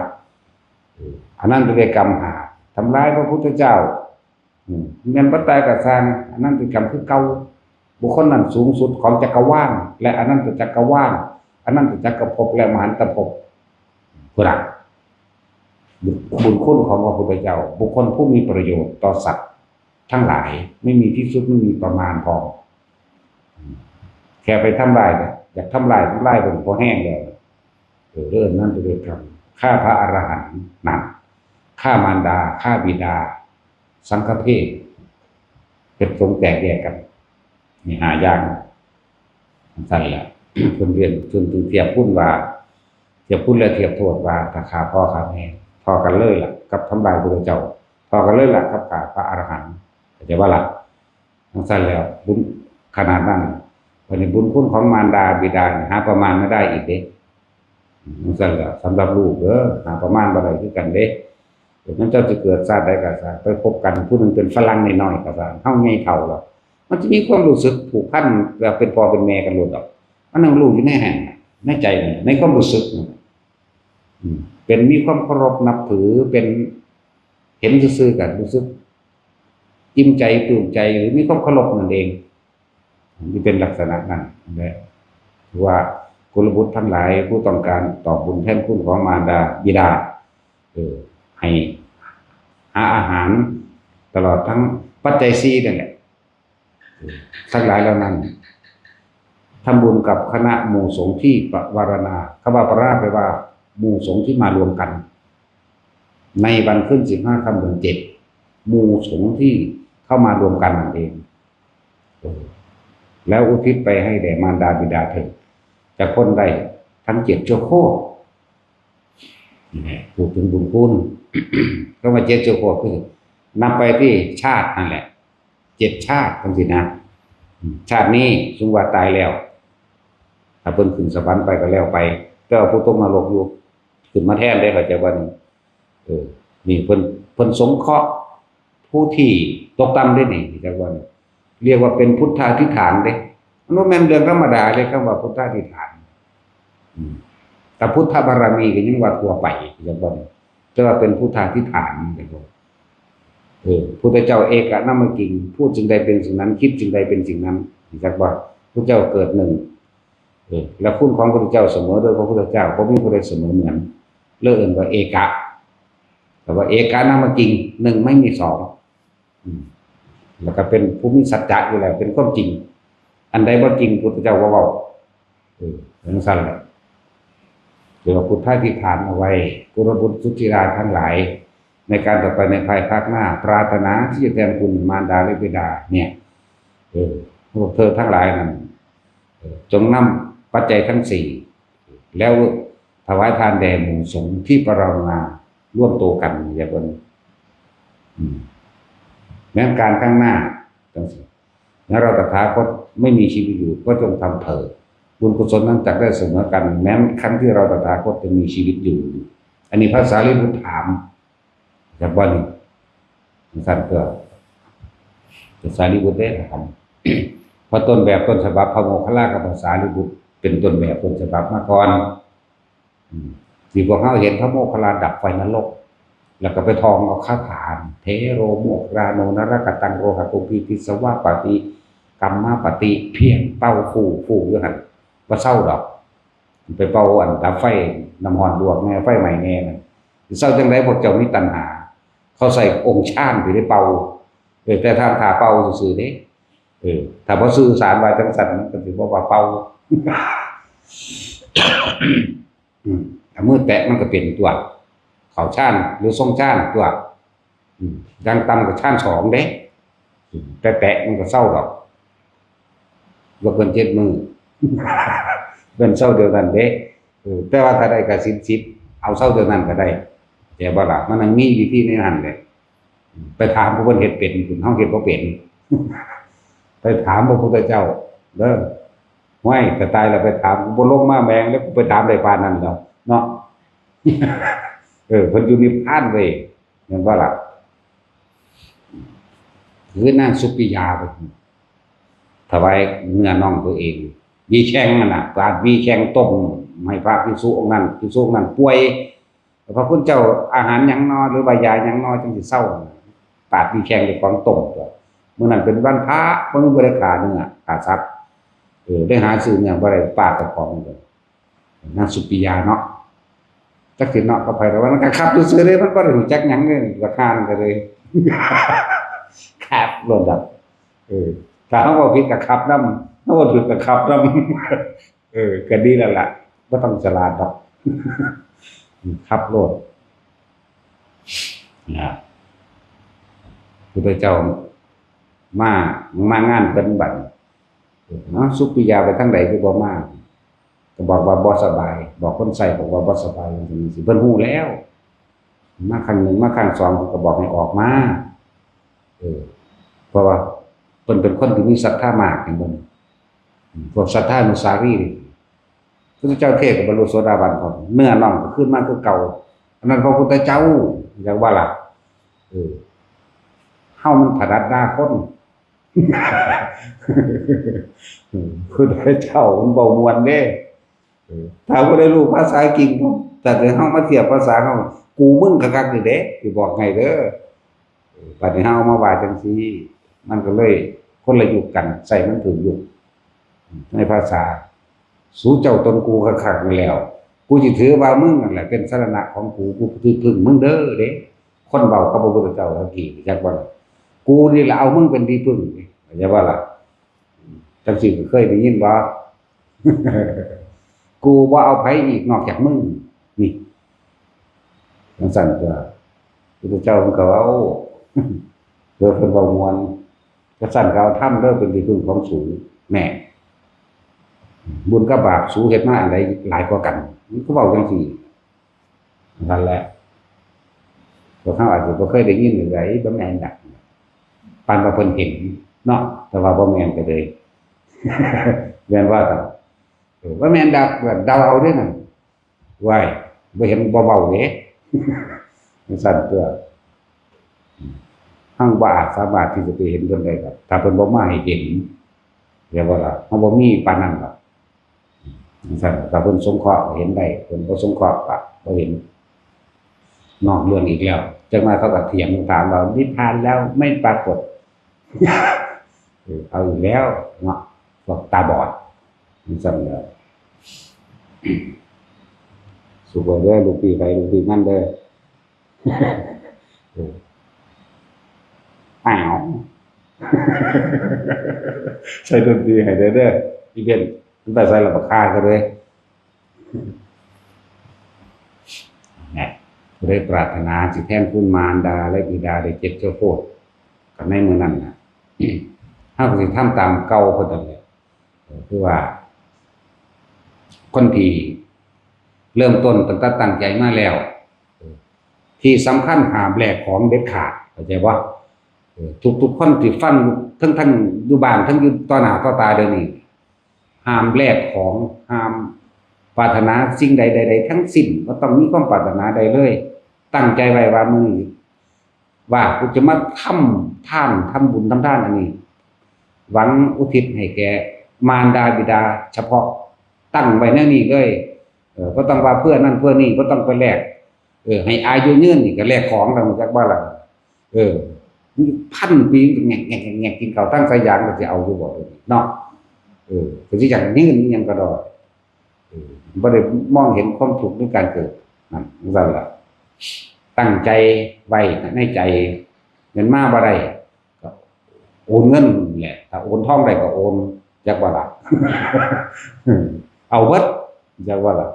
อนันตริกรรมหาทำลายพระพุทธเจ้าแม่นบ่ตายก็สร้างอนันตริกรรมคือเก่าบุคคลนั้นสูงสุดของจักรวาลและอนันตจักรวาลอนันตจักรภพและมหันตภพพุ่นน่ะบุญคุณของพระพุทธเจ้าบุคคลผู้มีประโยชน์ต่อสัตว์ทั้งหลายไม่มีที่สุดไม่มีประมาณพอแค่ไปทำลายเนี่ยอยากทำลายเบิ่งพอแห้งแล้วเรื่องนั้นด้วยกันฆ่าพระอรหันต์นั่นฆ่ามารดาฆ่าบิดาสังฆเพศเป็นสงแตกแยกกันมีหาอย่างสั่นแหละเพิ่นเรียนจนถึงเทียบพุ่นว่าเทียบพุ่นและเทียบโทษว่าถ้าฆ่าพ่อฆ่าแม่พอกันเลยล่ะกับทำลายพระเจ้าพอกันเลยล่ะกับฆ่าพระอรหันต์เข้าใจว่าล่ะสั่นแล้วบุญขนาดนั้นวันนี้บุญคุณของมารดาบิดาหาประมาณไม่ได้อีกเด้สั่นแล้วสำหรับลูกหาประมาณบ่ได้คือกันเด้เดี๋ยวนั้นเจ้าจะเกิดชาติใดก็ชาติไปพบกันผู้นึงเป็นฝรั่งน้อยๆก็ซะเฮาใหญ่เฒ่าแล้วมันจะมีความรู้สึกผูกพันแบบเป็นพ่อเป็นแม่กันโลดดอกมันนั่งรู้อยู่ในแห่งในใจในความรู้สึกเป็นมีความเคารพนับถือเป็นเห็นซื่อๆกันรู้สึกอิ่มใจปลื้มใจหรือมีความเคารพนั่นเองนี่เป็นลักษณะนั้นแหละว่ากุลบุตรทั้งหลายผู้ต้องการตอบบุญแทนคุณของมารดาบิดาให้หาอาหารตลอดทั้งปัจจัย4นั่นแหละทั้งหลายเหล่านั้นทำบุญกับคณะหมู่สงฆ์ที่ปวารณาคำว่าปวารณาแปลว่าหมู่สงฆ์ที่มารวมกันในวันขึ้น15 ค่ำเดือน7หมู่สงฆ์ที่เข้ามารวมกันนั่นเองแล้วอุทิศไปให้แด่มารดาบิดาเถิดจะพ้นได้ทั้ง7ชั่วโคตรพูดถึงบุญคุณก็มา7ชั่วโคตรคือนำไปที่ชาตินั่นแหละ7ชาติจังซี่นะชาตินี้สุว่าตายแล้วถ้าเพิ่นขึ้นสวรรค์ไปก็แล้วไปแต่ว่าผู้ตกนรกอยู่ขึ้นมาแทนได้เข้าใจว่านี่เพิ่นสงเคราะห์ผู้ที่ตกต่ำได้นี่จังว่าเรียกว่าเป็นพุทธาธิฐานเด้มันบ่แม่นเรื่องธรรมดาเลยคำว่าพุทธาธิฐานแต่พุทธบารมีก็ยังว่าทั่วไปจังว่าแต่ว่าเป็นพุทธาธิฐานจังว่าพุทธเจ้าเอกะนามกิงพูดจึงใดเป็นสิ่งนั้นคิดจึงใดเป็นสิ่งนั้นจักว่าพระเจ้าเกิดหนึ่งแล้วคุณของพระพุทธเจ้าเสมอโดยพระพุทธเจ้าบ่มีผู้ใดเสมอเหมือนเลิกเอิ้นว่าเอกะแต่ว่าเอกะนามกิงหนึ่งไม่มีสองแล้วก็เป็นผู้มีสัจจะอยู่แล้วเป็นความจริงอันใดบ่จริงพุทธเจ้าบ่เว้าจังซั่นแหละเรียกว่าพุทธาธิฐานเอาไว้กุลบุตรสุธิราทั้งหลายในการต่อไปในภายภาคหน้าปรารถนาที่จะแทนคุณมารดาและบิดาเนี่ยพวกเธอทั้งหลายนั้นจงนำปัจจัยทั้ง4แล้วถวายทานแด่หมู่สงฆ์ที่ปรารถนาร่วมโตกันอย่างนี้แม้การข้างหน้าจังซี่แล้วเราตถาคตไม่มีชีวิตอยู่ก็จงทำเถิดบุญกุศลนั้นจักได้เสมอกันแม้ครั้งที่เราตถาคตจะมีชีวิตอยู่อันนี้พระสารีบุตรถามจากบ่นี่สั่นก็สารีบุตรได้ทำเพราะต้นแบบต้นฉบับพระโมคคัลลากับพระสารีบุตรเป็นต้นแบบต้นฉบับมาก่อนที่พวกเขาเห็นพระโมคคัลลาดับไฟนรกแล้วก็ไปทองเอาคาถาเทโรโมกราโนนรกตังโรหะตุปีติสวะปฏิกัมมาปฏิเพียงเป้าฟูอยู่หั่นบ่เศร้าดอกไปเป่าอันดับไฟน้ำร้อนลวกแน่ไฟใหม่แน่น่ะเศร้าจังได๋พวกเจ้ามีตัณหาเขาใส่องค์ชาญไปได้เป่าแต่ทางถ้าเป่าซื่อๆเด้ถ้าบ่สื่อสารว่าจังซั่นมันก็สิบ่ว่าเป่า เอามือแตะมันก็เป็นตัวเขาชานหรือทรงชานตัวดังต่ำกับชานสองเด้แต่แตะมันก็เศร้าดอกว่าเกิน7 มือเป็นเศร้าเดียวกันเด้แต่ว่าถ้าได้กับ10เอาเศร้าเดียวนั้นก็ได้แต่บ่ล่ะมันยังมีวิธีในนั้นเลยไปถามผู้เพิ่นเฮ็ดเป็นคุณเฮาเฮ็ดบ่เป็นไปถามพระพุทธเจ้าเด้อห้วยแต่ตายแล้วไปถามบ่ลงมาแมงแล้วกูไปถามได้ปานนั้นแล้วเนาะเพิ่นอยู่นิพพานเว้ยแม่นบ่ล่ะคือนางสุปิยาไปถวายเนื้อน่องตัวเองมีแข้งนั่นน่ะปาดมีแข้งต้มให้พระภิกษุองค์นั้นภิกษุองค์นั้นป่วยพระพุทธเจ้าอาหารหยังน้อหรือว่ายาหยังน้อจังสิเศร้าปาดมีแข้งด้วยของต้มตัวมื้อนั้นเป็นวันพระบ่มีบ่ได้ขาเนื้อขาสัตว์ได้หาซื้อเนื้อบ่ได้ปาดกับของเลยนางสุปิยาเนาะจักสิเนาะก็ไปแล้วมันก็ขับซื่อๆเด้มันบ่ได้รู้จักหยังเลยราคามันก็เลยครับโลดดับถ้าเฮาบ่ผิดก็ขับนำเฮาบ่ถูกก็ขับนำก็ดีแล้วล่ะบ่ต้องฉลาดดอกขับโลดนะพุทธเจ้ามางานเพิ่นบัดเนาะสุปิยาไปทางใดคือบ่มาก็บอกว่าบ่สบายบอกคนใส่บอกว่าบ่สบายจังซี่สิเพิ่นฮู้แล้วมาครั้ง1มาครั้ง2เพิ่นก็บอกให้ออกมาเพราะว่าเพิ่นเป็นคนที่มีศรัทธามากอย่างเพิ่นพวกศรัทธานุสารีนี่พระพุทธเจ้าเทศน์ก็บรรลุโสดาบันก่อนเนื้อน่องก็ขึ้นมาคือเก่าอันนั้นพระพุทธเจ้าอยากว่าล่ะเฮามันถนัดด่าคนพุทธเจ้ามันเว้าม่วนเด้ถ้าบ่ได้รู้ภาษาอังกฤษแต่เฮามาเทียบภาษาเฮากูมึงคักๆนี่เด้สิบอกไงเด้อบัดนี้เฮามาว่าจังซี่มันก็เลยคนละยุคกันใส่มันถึงยุคในภาษาสู้เจ้าตนกูคักๆนี่แล้วกูสิถือว่ามึงนั่นแหละเป็นสรณะของกูถือพึ่งมึงเด้อเด้คนเว้ากับพระพุทธเจ้าทันทีจักว่ากูนี่ล่ะเอามึงเป็นที่พึ่งอย่าว่าล่ะจังซี่ก็เคยได้ยินว่ากูบ่เอาไผอีกนอกจากมึงนี่จังซั่นตัวพุทธเจ้าเพิ่นก็เว้าเด้อเพิ่นเว้าม่วนก็ซั่นก็เอาธรรมเด้อเป็นที่พึ่งของสูงแน่บุญกับบาปสูเฮ็ดมาอันใดหลายกว่ากันมันก็เว้าจังซี่นั่นแหละพวกเฮาอาจจะบ่เคยได้ยินไดบ่แม่นดอกปานว่าเพิ่นเห็นเนาะแต่ว่าบ่แม่นก็เลยแม่นว่าต่อบ่แม่นดอกเดาเอาเด้อนั่นว้ายบ่เห็นบ่เว้าเด้จังซั่นตัวเฮาบ่อาจสามารถที่จะไปเห็นเพิ่นได้ดอกถ้าเพิ่นบ่มาให้เห็นเรียกว่าล่ะเฮาบ่มีปานนั้นดอกจังซั่นถ้าเพิ่นสงเคราะห์เห็นได้เพิ่นบ่สงเคราะห์ก็บ่เห็นนอกเรื่องอีกแล้วจังมาเขาก็เถียงถามว่านิพพานแล้วไม่ปรากฏเอาอีกแล้วเนาะบอกตาบอดจังซั่นแหละสุบ่เด้อลูกพี่ไปลูกพี่นั่นเด้ออ้าวใส่ดนตรีให้เด้ออีเวนต์มันไปใส่ระบบค่าก็เลยนะได้ปรารถนาสิแทนคุณมารดาและบิดาได้เจ็บเจ้าโพดกันในมื้อนั้นน่ะเฮาก็สิทำตามเก่าเพิ่นนั่นแหละคือว่าคนที่เริ่มต้นตั้งใจมาแล้วที่สำคัญห้ามแลกของเด็ดขาดเข้าใจบ่ทุกคนที่ฟังทั้งอยู่บ้านทั้งอยู่ต่อหน้าต่อตาเดี๋ยวนี้ห้ามแลกของห้ามปรารถนาสิ่งใดๆทั้งสิ้นบ่ต้องมีความปรารถนาใดเลยตั้งใจไว้ว่ามื้อนี้ว่ากูจะมาทำทานทำบุญทำทานอันนี้หวังอุทิศให้แก่มารดาบิดาเฉพาะตั้งไว้แนวนี้เลยบ่ต้องว่าเพื่อนั่นเพื่อนี่บ่ต้องไปแลกให้อายุยืนนี่ก็แลกของแล้วจักว่าล่ะ1,000 ปีแงกกินข้าวตั้งสายางก็สิเอาอยู่บ่เนาะก็สิอยากยืนอีหยังก็ได้บ่ได้มองเห็นความทุกข์ในการเกิดนั่นจังซั่นล่ะตั้งใจไว้ในใจเงินมาบ่ได้ก็โอนเงินแหละถ้าโอนทองได้ก็โอนจักว่าล่ะเอาเบิดจักว่าล่ะ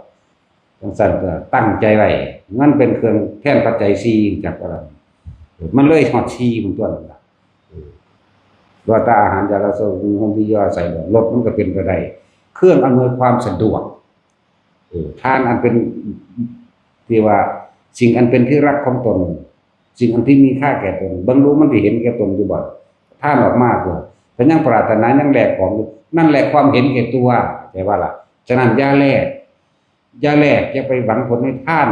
จังซั่นก็ตั้งใจไว้มันเป็นเครื่องแทนปัจจัย4จากอะไรมันเลยฮอด4มันตัวนั่นล่ะว่าถ้าอาหารยาละโซห้องที่ย่อใส่รถมันก็เป็นไปได้เครื่องอำนวยความสะดวกทานอันเป็นที่ว่าสิ่งอันเป็นที่รักของตนสิ่งอันที่มีค่าแก่ตนบางรู้มันสิเห็นแก่ตนอยู่บ่ทานออกมาตัวแต่ยังปรารถนายังแลกของนั่นแหละความเห็นแก่ตัวใช่ว่าล่ะฉะนั้นอย่าแลกอย่าไปหวังผลให้ท่าน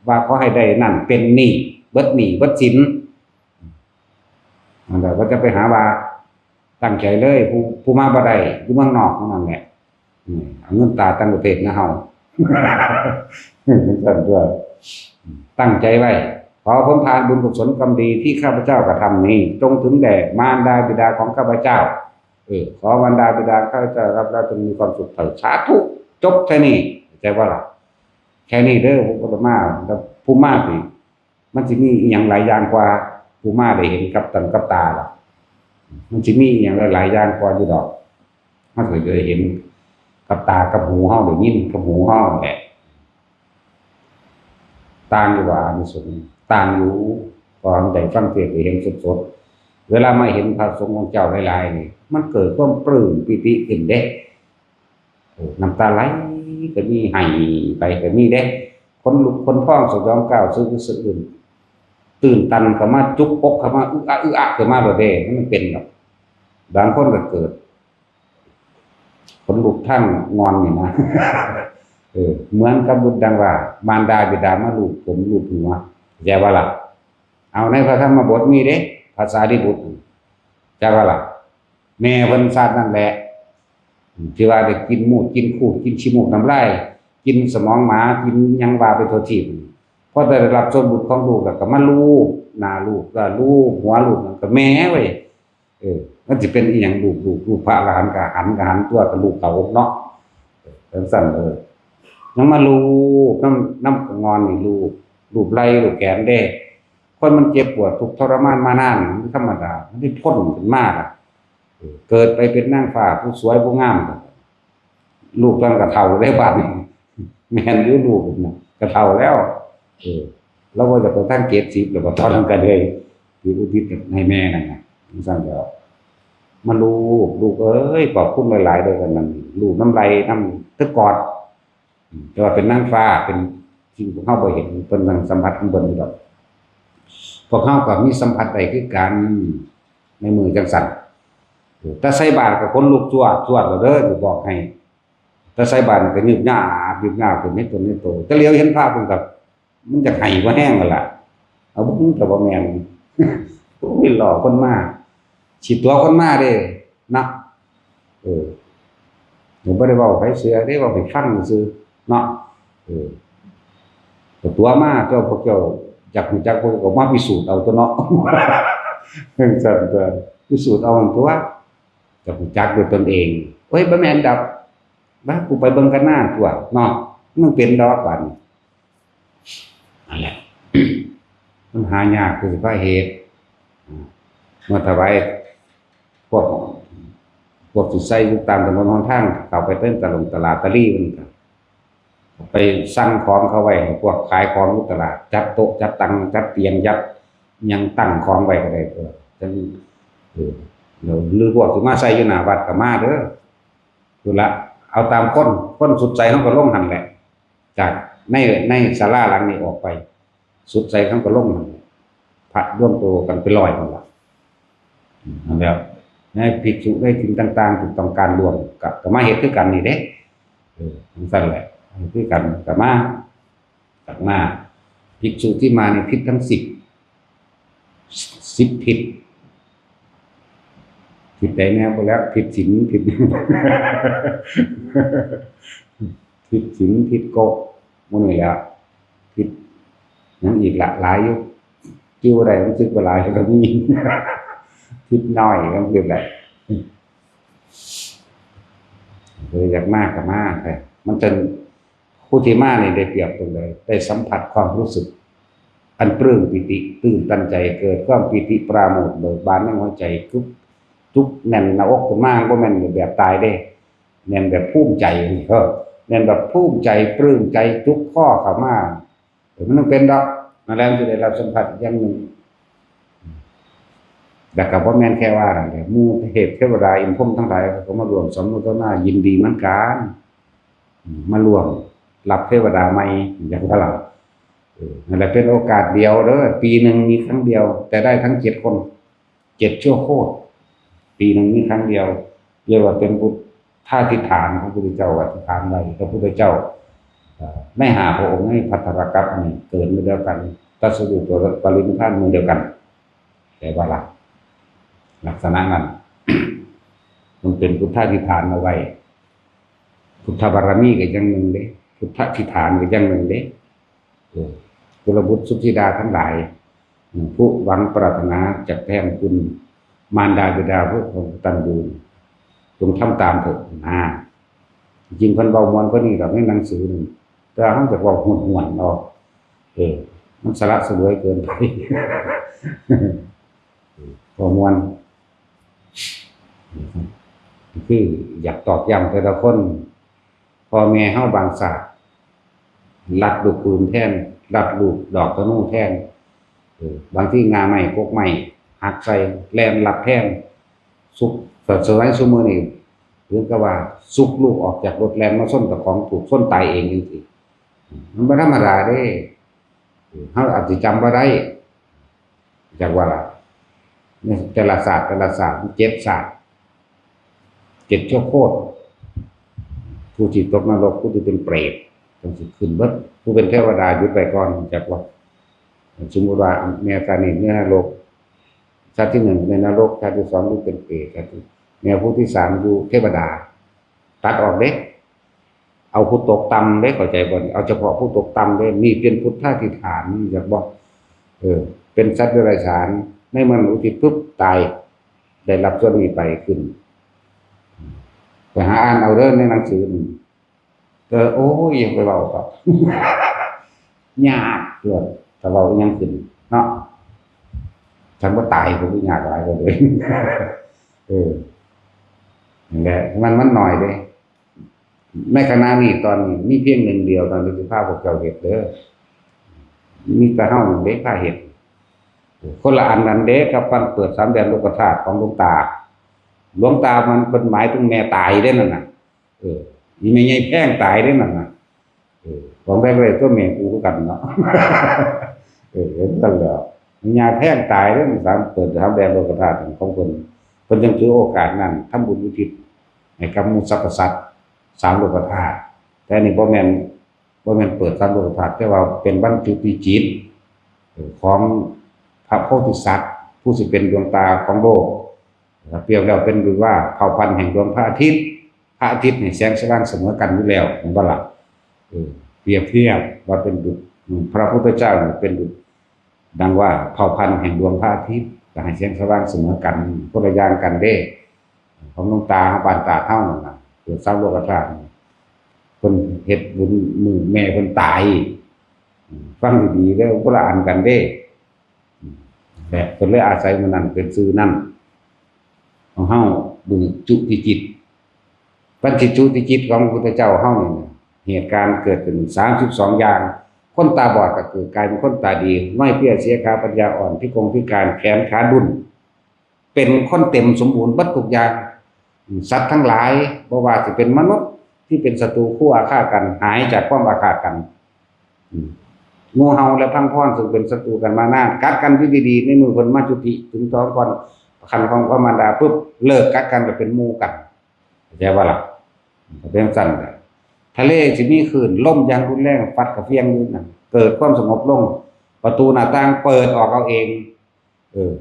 ว่าเขาให้ได้นั่นเป็นหนี้เบิดหนี้เบิดสินนั่นแหละก็จะไปหาว่าตั้งใจเลยผู้มาบ่ได้อยู่เมืองนอกนั่นแหละเอาเงินตาตั้งประเทศนะเฮาสั่นตัวตั้งใจไว้ขอผลทานบุญกุศลกรรมดีที่ข้าพเจ้ากระทำนี้จงถึงแด่มารดาบิดาของข้าพเจ้าขอมารดาบิดาข้าพเจ้ารับแล้วจงมีความสุขเถิดสาธุจบแค่นี้ใจว่าล่ะแค่นี้เด้อพวกอาตมาแล้วผู้มาสิมันสิมีอีหยังหลายอย่างกว่าผู้มาได้เห็นกับตาล่ะมันสิมีอีหยังหลายอย่างกว่าอยู่ดอกมันก็ได้เห็นกับตากับหูเฮาได้ยินกับหูเฮาแหละต่างอยู่ว่าอานิสงส์ต่างอยู่ตอนได้ฟังเทศน์ได้เห็นสดๆเวลามาเห็นพระสงฆ์ของเจ้าหลายๆนี่มันเกิดความปลื้มปิติขึ้นเด้น้ำตาไหลก็มีให้ไปก็มีเด้คนลุกคนพองสยองก้าวซื่ออื่นตื่นตันเข้ามาจุกอกเข้ามาอึอะเข้ามาบ่ได้มันเป็นหรอกบางคนก็เกิดคนลุกทั้งงอนนี่นะเหมือนกับบุตรดังว่ามารดาบิดามาลูบผมลูบหัวแย่ว่าล่ะเอาในพระธรรมบทมีเด้ภาษาดิบุตรแย่ว่าล่ะแม่เพิ่นซาดนั่นแหละที่ว่าได้กินมูดกินคูดกินชิมูกน้ำลายกินสมองหมากินยังว่าไปทั่วทีพอได้รับส่วนบุญของลูกก็มาลูบหน้าลูกก็ลูบหัวลูกก็แม่เว้ยมันสิเป็นอีหยังลูกพระอรหันต์ก็หันตัวกับลูกเขาเนาะจังซั่นยังมาลูบน้ำงอนนี่ลูบไหล่ลูบแขนเด้คนมันเจ็บปวดทุกข์ทรมานมานานมันธรรมดามันได้พ้นขึ้นมาล่ะเกิดไปเป็นนางฟ้าผู้สวยผู้งามลูกตอนกระเฒ่าได้บัดนี้แม่นอยู่ลูกน่ะกระเฒ่าแล้วแล้วว่าจะไปทั้ง70แล้วก็ตอนนั้นก็เลยที่อุทิศให้แม่นั่นน่ะซั่นแล้วมาลูกเอ้ยขอบคุณหลายๆด้วยกันนั่นลูกน้ำไหลน้ำตึกกอดแต่ว่าเป็นนางฟ้าเป็นสิ่งพวกเฮาบ่เห็นเพิ่นนั่งสัมผัสข้างบนอยู่ดอกพวกเฮาก็มีสัมผัสได้คือกันในมือจังสั่นแต่ใส่บาตรก็คนลุกจวดแล้วเด้อสิบอกให้แต่ใส่บาตรก็ยืบหน้าเป็นเม็ดต้นโตแต่เลี้ยวเห็นภาพเพิ่นก็มันจะให้บ่แห้งนั่นล่ะเอาบ่ก็บ่แม่นโอ้ยหล่อคนมาฉีดตัวคนมาเด้นะผมบ่ได้เว้าไผเสือได้เว้าให้ฟังซื่อเนาะแต่ตัวมาเจ้าพวกเจ้าอยากรู้จักพวกก็มาพิสูจน์เอาตัวเนาะซั่นตัวพิสูจน์เอาอันตัวจะรู้จักด้วยตนเองเฮ้ยบ่แม่นดอกบ่กูไปเบิ่งกันหน้าตัวเนาะมันเป็นดอกบัดนั่นแหละมันหายากคือสาเหตุเมื่อถวายพวกสิใส่อยู่ตามถนนหนทางเข้าไปเต้นตลาดตะลี่มันก็ไปสั่งของเขาไว้ให้พวกขายของอยู่ตลาดจัดโต๊ะจัดตังจัดเตียงยัดยังตั้งของไว้ก็ได้ตัวจังหรือพวกสิมาใส่อยู่หน้าวัดก็มาเด้อพุ่นละเอาตามคนสุดใจเฮาก็ลงหั่นแหละจากในศาลาหลังนี้ออกไปสุดใจเฮาก็ลงหั่นพระร่วมตัวกันเป็น100พุ่นล่ะนั่นแล้วในภิกษุได้สิ่งต่างๆถูกต้องการรวมก็มาเฮ็ดคือกันนี่เด้จังซั่นแหละคือกันก็มาภิกษุที่มาในทิศทั้ง10ทิศใดแนวไปแล้วทิศศีลทิศศีลทิศโกหมู่นี่แหละทิศยังอีกหลายอยู่ชื่ออะไรมันสึกว่าหลายก็มีทิศน้อยก็คือแบบเลยอยากมากก็มากแต่มันจะผู้ที่มาเนี่ยได้เปรียบตรงเลยได้สัมผัสความรู้สึกอันปลื้มปิติตื่นตันใจเกิดความปิติปราโมทย์เบิกบานในหัวใจทุกแน่นหน้าอกขึ้นมาบ่แม่นแบบตายเด้แน่นแบบภูมิใจก็ แม่นแบบภูมิใจปลื้มใจจุกข้อเข้ามามันต้องเป็นดอกมาแล้วจะได้รับสัมผัสอย่างหนึ่งแต่กับว่าแม่นแค่ว่าอะไรหมู่เทพเทวดาอินทร์พรหมทั้งหลายก็มารวมสมมุติว่ายินดีเหมือนกันมารวมรับเทวดาใหม่อย่างว่าเรานั่นแหละเป็นโอกาสเดียวเด้อปีหนึ่งมีครั้งเดียว แต่ได้ทั้ง7 คน7ชั่วโคตรปีหนึ่งมีครั้งเดียวเรียกว่าเป็นพุทธาธิษฐานของพระพุทธเจ้าอธิษฐานไว้พระพุทธเจ้าไม่หาพระองค์ให้ภัทรกัปนี่เกิดมือเดียวกันตัสรุตัวปรินิพพานมือเดียวกันแต่ว่าลักษณะนั้น มันเป็นพุทธาธิษฐานเอาไว้พุทธบารมีก็อย่างหนึ่งเด้พุทธาธิษฐานก็อย่างหนึ่งเด้กุลบุตรสุธิดาทั้งหลายผู้หวังปรารถนาจะแทนคุณมารดาบิดาผู้ของตันยูจงทำตามเถิดจริงคนเบามวนก็นี่แบบในหนังสือหนึ่งแต่เขาจะบอกห่วนๆออกมันสละสลวยเกินไป เบามวนคืออยากตอกย้ำแต่ละคนพ่อแม่เฮาบางศาสตร์รัดลูกปืนแทนรัดลูกดอกธนูแทนบางที่งาใหม่พกใหม่หักใส่แลนรัดแทนสุกสมัยซุมื้อนี้หรือก็ว่าสุกลูกออกจากรถแลนมาส้นตะของถูกส้นตายเองจริงๆมันบ่ธรรมดาเด้เฮาอาจสิจำบ่ได้จากว่าล่ะแต่ละศาสตร์7 ศาสตร์7ชั่วโคตรผู้ที่ตกนรกผู้ที่เป็นเปรตต้องสิขึ้นเบิดผู้เป็นเทวดาหยุดไปก่อนจากว่าสมมุติว่าแม่ตานี่ในนรกชาติที่1ในนรกชาติที่2อยู่เป็นเปรตชาติแม่ผู้ที่3อยู่เทวดาตัดออกเด้เอาผู้ตกต่ำได้เข้าใจบ่เอาเฉพาะผู้ตกต่ำได้นี่เป็นพุทธาธิษฐานอยากบอกเป็นสัตว์เดรัจฉานในมนุษย์ที่ปุ๊บตายได้รับส่วนนี้ไปขึ้นไปหาอ่านเอาเรื่องในหนังสือโอ้ยอย่าไปเบาครับ ยากเกินแต่เรายังขึ้นเนาะฉันว่าตายผมก็ยากหลายเลย อย่างเงี้ยมันหน่อยเลยในคณะนี้ตอนนี้มีเพียงหนึ่งเดียวตอนนี้คือภาพพวกเจ้าเห็ดเด้อมีแต่เฮาเด็กผ้าเห็ดคนละอันนั้นเด็กกับฟันเปิด3 แดนโลกธาตุของหลวงตามันเป็นหมายถึงแม่ตายได้นั่นน่ะอีแม่ใหญ่แป้งตายได้นั่นน่ะของแรกเลยก็แม่กูกันเนาะ เห็นกันแล้วยาแท้งตายแล้วเปิด3 แดนโลกธาตุของเพิ่นยังถือโอกาสนั้นทำบุญอุทิศให้กับหมู่สรรพสัตว์3 โลกธาตุแต่นี่บ่แม่นเปิด3 โลกธาตุแต่ว่าเป็นบรรจุปิจิตของพระโพธิสัตว์ผู้สิเป็นดวงตาของโลกเปรียบแล้วเป็นดูว่าเผ่าพันธุ์แห่งดวงพระอาทิตย์นี่แสงสว่างเสมอกันอยู่แล้วเห็นบ่ล่ะเปรียบเทียบว่าเป็นดุจพระพุทธเจ้าเป็นดุจดังว่าเผ่าพันธุ์แห่งดวงพระอาทิตย์ก็ให้แสงสว่างเสมอกันคนละอย่างกันเด้ของหลวงตาบ้านตาเฮานั่นน่ะเกิด3 โลกธาตุเพิ่นเฮ็ดบุญมือแม่เพิ่นตายฟังดีๆแล้วคนละอันกันเด้แต่เพิ่นเลยอาศัยมันนั่นเป็นชื่อนั่นของเฮาบุญจุติจิตปัญจจุติจิตของพระพุทธเจ้าเฮานี่เหตุการณ์เกิดขึ้น32อย่างคนตาบอดก็คือกลายเป็นคนตาดีไม่เพี้ยเสียขาปัญญาอ่อนพิการแขนขาดุลเป็นคนเต็มสมบูรณ์เบิดทุกอย่างสัตว์ทั้งหลายบ่ว่าสิเป็นมนุษย์ที่เป็นศัตรูคู่อาฆาตกันหายจากความอาฆาตกันงูเห่าและพังพรซึ่งเป็นศัตรูกันมานานกัดกันอยู่ดีๆในมือเพิ่นมาจุติถึงท้องก่อนคันของพระมารดาปุ๊บเลิกกัดกันแล้วเป็นหมู่กันเข้าใจบ่ล่ะเป็นสั่นทะเลสิมีคลื่นลมอย่างรุนแรงฟัดกระเฟียงอยู่นั่นเกิดความสงบลงประตูหน้าต่างเปิดออกเอาเอง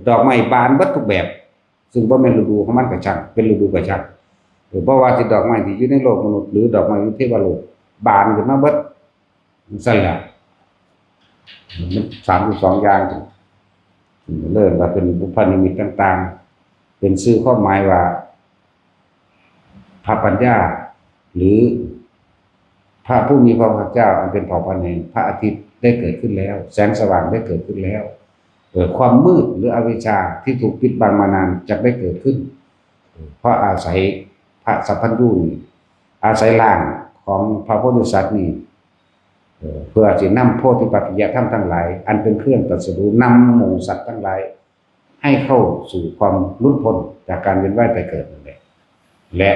ดอกไม้บานเบิดทุกแบบซึ่งบ่แม่นฤดูของมันก็ช่างเป็นฤดูก็ช่างเพราะว่าที่ดอกไม้ที่อยู่ในโลกมนุษย์หรือดอกไม้อยู่เทวโลกบานขึ้นมาเบิดสั่นแหละมัน32อย่างเริ่มว่าเป็นบุพนิมิตต่างๆเป็นชื่อความหมายว่าพระปัญญาหรือพระผู้มีพระภาคเจ้าอันเป็นเผ่าพันธุ์แห่งพระอาทิตย์ได้เกิดขึ้นแล้วแสงสว่างได้เกิดขึ้นแล้วความมืดหรืออวิชชาที่ถูกปิดบังมานานจะได้เกิดขึ้นเพราะอาศัยพระสัพพัญญูอาศัยร่าง ของพระโพธิสัตว์นี่เพื่อจะนำโพธิปัจจะธรรมทั้งหลายอันเป็นเครื่องตรัสรู้นำหมู่สัตว์ทั้งหลายให้เข้าสู่ความหลุดพ้นจากการเวียนว่ายตายเกิดนั่นแหละและ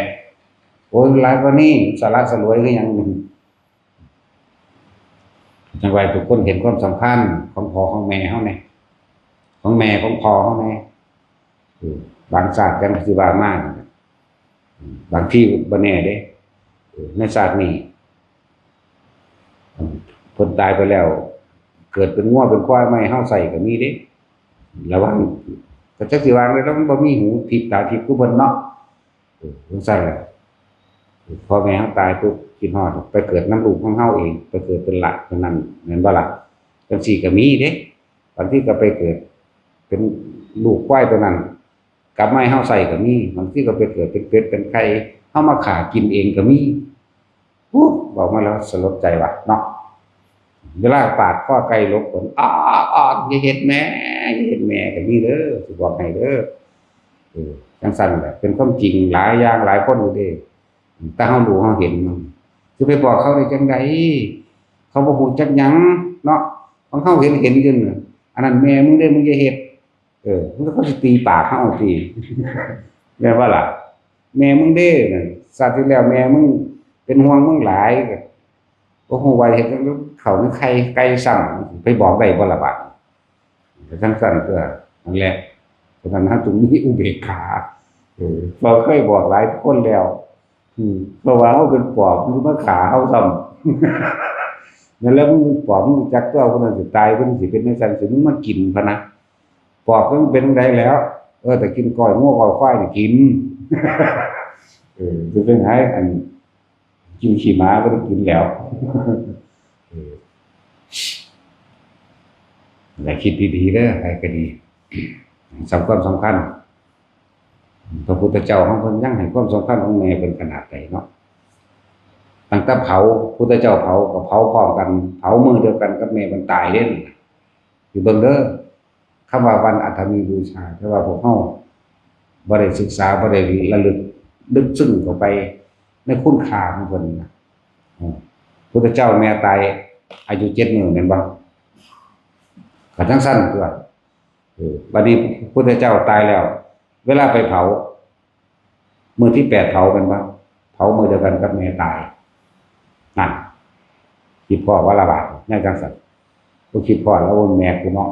โอ้ยหลายกว่านี้สาระสลวยก็ยังหนึ่งจังไรทุกคนเห็นความสำคัญของพ่อของแม่เขาไงของแม่ของพ่อเขาไงบางศาสตร์กันคือว่ามากบางที่บนแน่เด้ในศาสตร์นี้คนตายไปแล้วเกิดเป็นงัวเป็นควายไม่เฮาใส่ก็มีเด้ระวังก็จักสิวางเลยแล้วมันบ่มีหูทิพตาทิพกูเบิ่นเนาะสงสัยแหละพอแม่เฮาตายปุ๊บกินฮอดไปเกิดน้ำลูกของเฮาเองไปเกิดเป็นหลักเป็นนั้นแม่นบ่ล่ะจังซี่ก็มีเด้บางทีก็ไปเกิดเป็นลูกควายตัวนั้นกลับมาให้เฮาใส่ก็มีบางทีก็ไปเกิดเป็นเป็ดเป็นไก่เฮามาฆ่ากินเองก็มีบอกมาแล้วสลดใจว่ะเนาะเวลาปาดข้อไก่ลบผลอย่าเฮ็ดแม่อย่าเฮ็ดแม่ก็มีเด้อสิบอกให้เด้อจังซั่นแหละเป็นความจริงหลายอย่างหลายคนอยู่เด้แต่เฮารู้เฮาเห็นจะไปบอกเขาได้จังได๋เขาบ่ฮู้จักหยังเนาะของเฮาเห็นอยู่น่ะอันนั้นแม่มึงเด้อมึงอย่าเฮ็ดมันก็สิตีปากเฮาติแม่ว่าล่ะแม่มึงเด้อน่ะชาติที่แล้วแม่มึงเป็นห่วงมึงหลายก็บ่ฮู้ว่าเฮ็ดจังเขาในไข่ไก่สั่งไปบอกได้บ่ล่ะบาดแต่จังซั่นก็นั่นแหละฉะนั้นเฮาต้องมีอุเบกขาเราเคยบอกหลายคนแล้วเพราะว่าเฮาเป็นปอบมึงมาฆ่าเฮาซ้ำนั่นแล้วมึงปอบมึงจักตัวคนนั้นสิตายเพิ่นสิเป็นจังซั่นสิมึงมากินพะนะปอบมันเป็นจังไดแล้วแต่กินก้อยงัวก้อยควายนี่กินจะเป็นไงอันกินขี้หมาก็ได้กินแล้วแต่คิดดีๆเด้อให้ก็ดีสำคัญพระพุทธเจ้าของเพิ่นยังให้ความสำคัญของแม่เป็นขนาดใดเนาะตั้งแต่เผาพุทธเจ้าเผาก็เผาพร้อมกันเผามือเดียวกันกับแม่มันตายเด้อยู่เบิ่งเด้อคำว่าวันอัฐมีบูชาแต่ว่าพวกเฮาบ่ได้ศึกษาบ่ได้ระลึกลึกซึ้งเข้าไปในคุณค่าของเพิ่นนะพุทธเจ้าแม่ตายอายุ7 มื้อแม่นบ่ก็จังซั่นตัวบัดนี้พุทธเจ้าตายแล้วเวลาไปเผามื้อที่8เผาแม่นบ่เผามื้อเดียวกันกับแม่ตายนั่นคิดพ่อว่าละบาดแน่จังซั่นบ่คิดพ่อแล้วว่าแม่กูเนาะ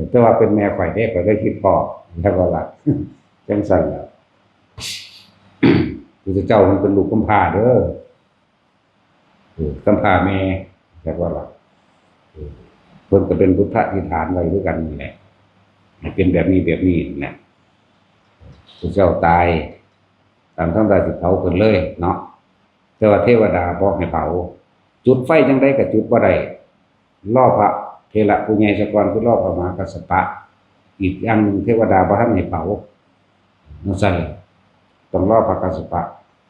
แต่ว่าเป็นแม่ข่อยเด้ข่อยได้คิดพ่อแล้วก็ล่ะจังซั่นแล้วพุทธเจ้ามันเป็นลูกกำพร้าเด้อกำพร้าแม่แล้วก็ล่ะเพิ่นก็เป็นพุทธอธิษฐานไว้ด้วยกันนี่แหละให้เป็นแบบนี้แหละพุทธเจ้าตายตามทั้งใดสิเผาเพิ่นเลยเนาะแต่ว่าเทวดาบ่ให้เผาจุดไฟจังได๋ก็จุดบ่ได้ล่อพระเทระผู้ใหญ่ซะก่อนคือล่อพระมหากัสสปะอีกอย่างนึงเทวดาบ่ทันให้เผานั่นซั่นต้องรอพระกัสสปะ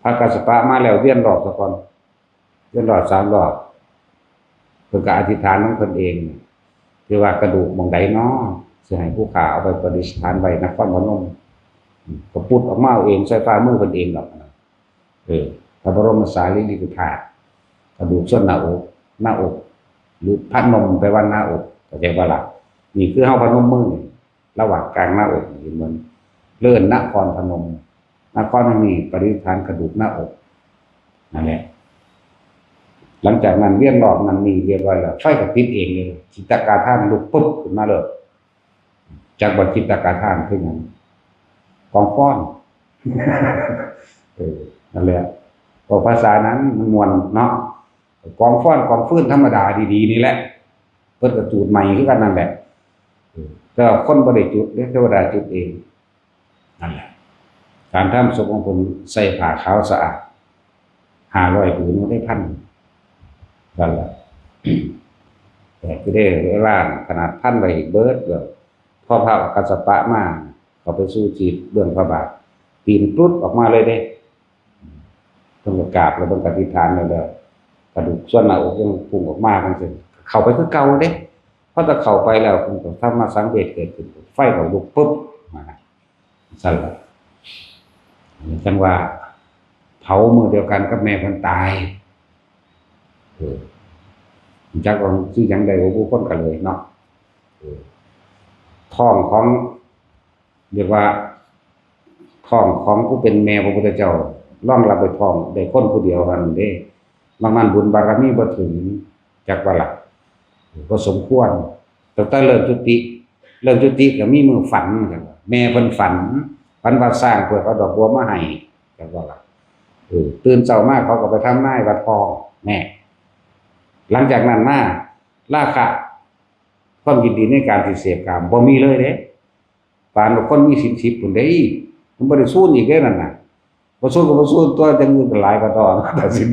พระกัสสปะมาแล้วเวียนรอบซะก่อนเวียนรอบ3 รอบเพิ่นก็อธิษฐานของเพิ่นเองคือว่ากระดูกหม่องใดเนาะสิให้ผู้ฆ่าเอาไปประดิษฐานไว้นครพนมก็พุดออกมาเองใส่ฝ่ามือเพิ่นเองดอกพระบรมสารีริกธาตุกระดูกส่วนหน้าอกหรือพนมไปว่าหน้าอกเข้าใจบ่ล่ะนี่คือเฮาพนมมือระหว่างกลางหน้าอกนี่มันเลื่อนนครพนมนครนี้ประดิษฐานกระดูกหน้าอกนั่นแหละหลังจากนั้นเวียนรอบนั้นมีเรียบร้อยแล้วไฟก็ติดเองเลยจิตตกาธานลุกปุ๊บขึ้นมาเลยจากบทจิตตกาธานขึ้นนั้นกองฟ้อนนั่นแหละพอภาษานั้นมันมวลเนาะกองฟ้อนกองฟื้นธรรมดาดีๆนี่แหละเพิ่นก็จุดใหม่คือกันนั่นแหละแต่คนบ่ได้จุดเทวดาจุดเองนั่นแหละการทำศพของผมใส่ผ้าขาวสะอาด500 ผืนได้1,000นั่นแหละแต่ก็ได้ร่างขนาด1,000ไว้เบิดเด้อพอพระกัสสปะมาเขาไปสู่จิตเบื้องพระบาทปีนปุ๊บออกมาเลยเด้ต้องกราบแล้วต้องอธิษฐานแล้วเด้อกระดูกส่วนหน้าอกยังพุ่งออกมาจังซี่เข้าไปคือเก่าเด้พอถ้าเข้าไปแล้วคงต้องทำมาสังเวชเกิดขึ้นไฟก็ลุกปุ๊บมาซั่นล่ะจังว่า เผามือเดียวกันกับแม่เพิ่นตายจักว่าชื่อหยังใดบ่ผู้คนก็เลยเนาะท้องของเรียกว่าท้องของผู้เป็นแม่พระพุทธเจ้ารองรับไปท้องได้คนผู้เดียวเท่านั้นเด้บางมันบุญบารมีบ่ถึงจักว่าล่ะบ่สมควรตั้งแต่เริ่มจุติก็มีมือฝันกันแม่เพิ่นฝันว่าสร้างเพื่อเอาดอกบัวมาให้จักว่าล่ะตื่นเช้ามาเขาก็ไปทำนายว่าท้องแม่หลังจากนั้นมาราคะความยินดีในการที่เสพกามบ่มีเลยเด้ปานว่าคนมีศีล10พุ่นเด้มันบ่ได้สู้อีกเด้นั่นน่ะบ่สู้ก็บ่สู้ตัวจังอื่นก็หลายกว่าตอนแต่ศีล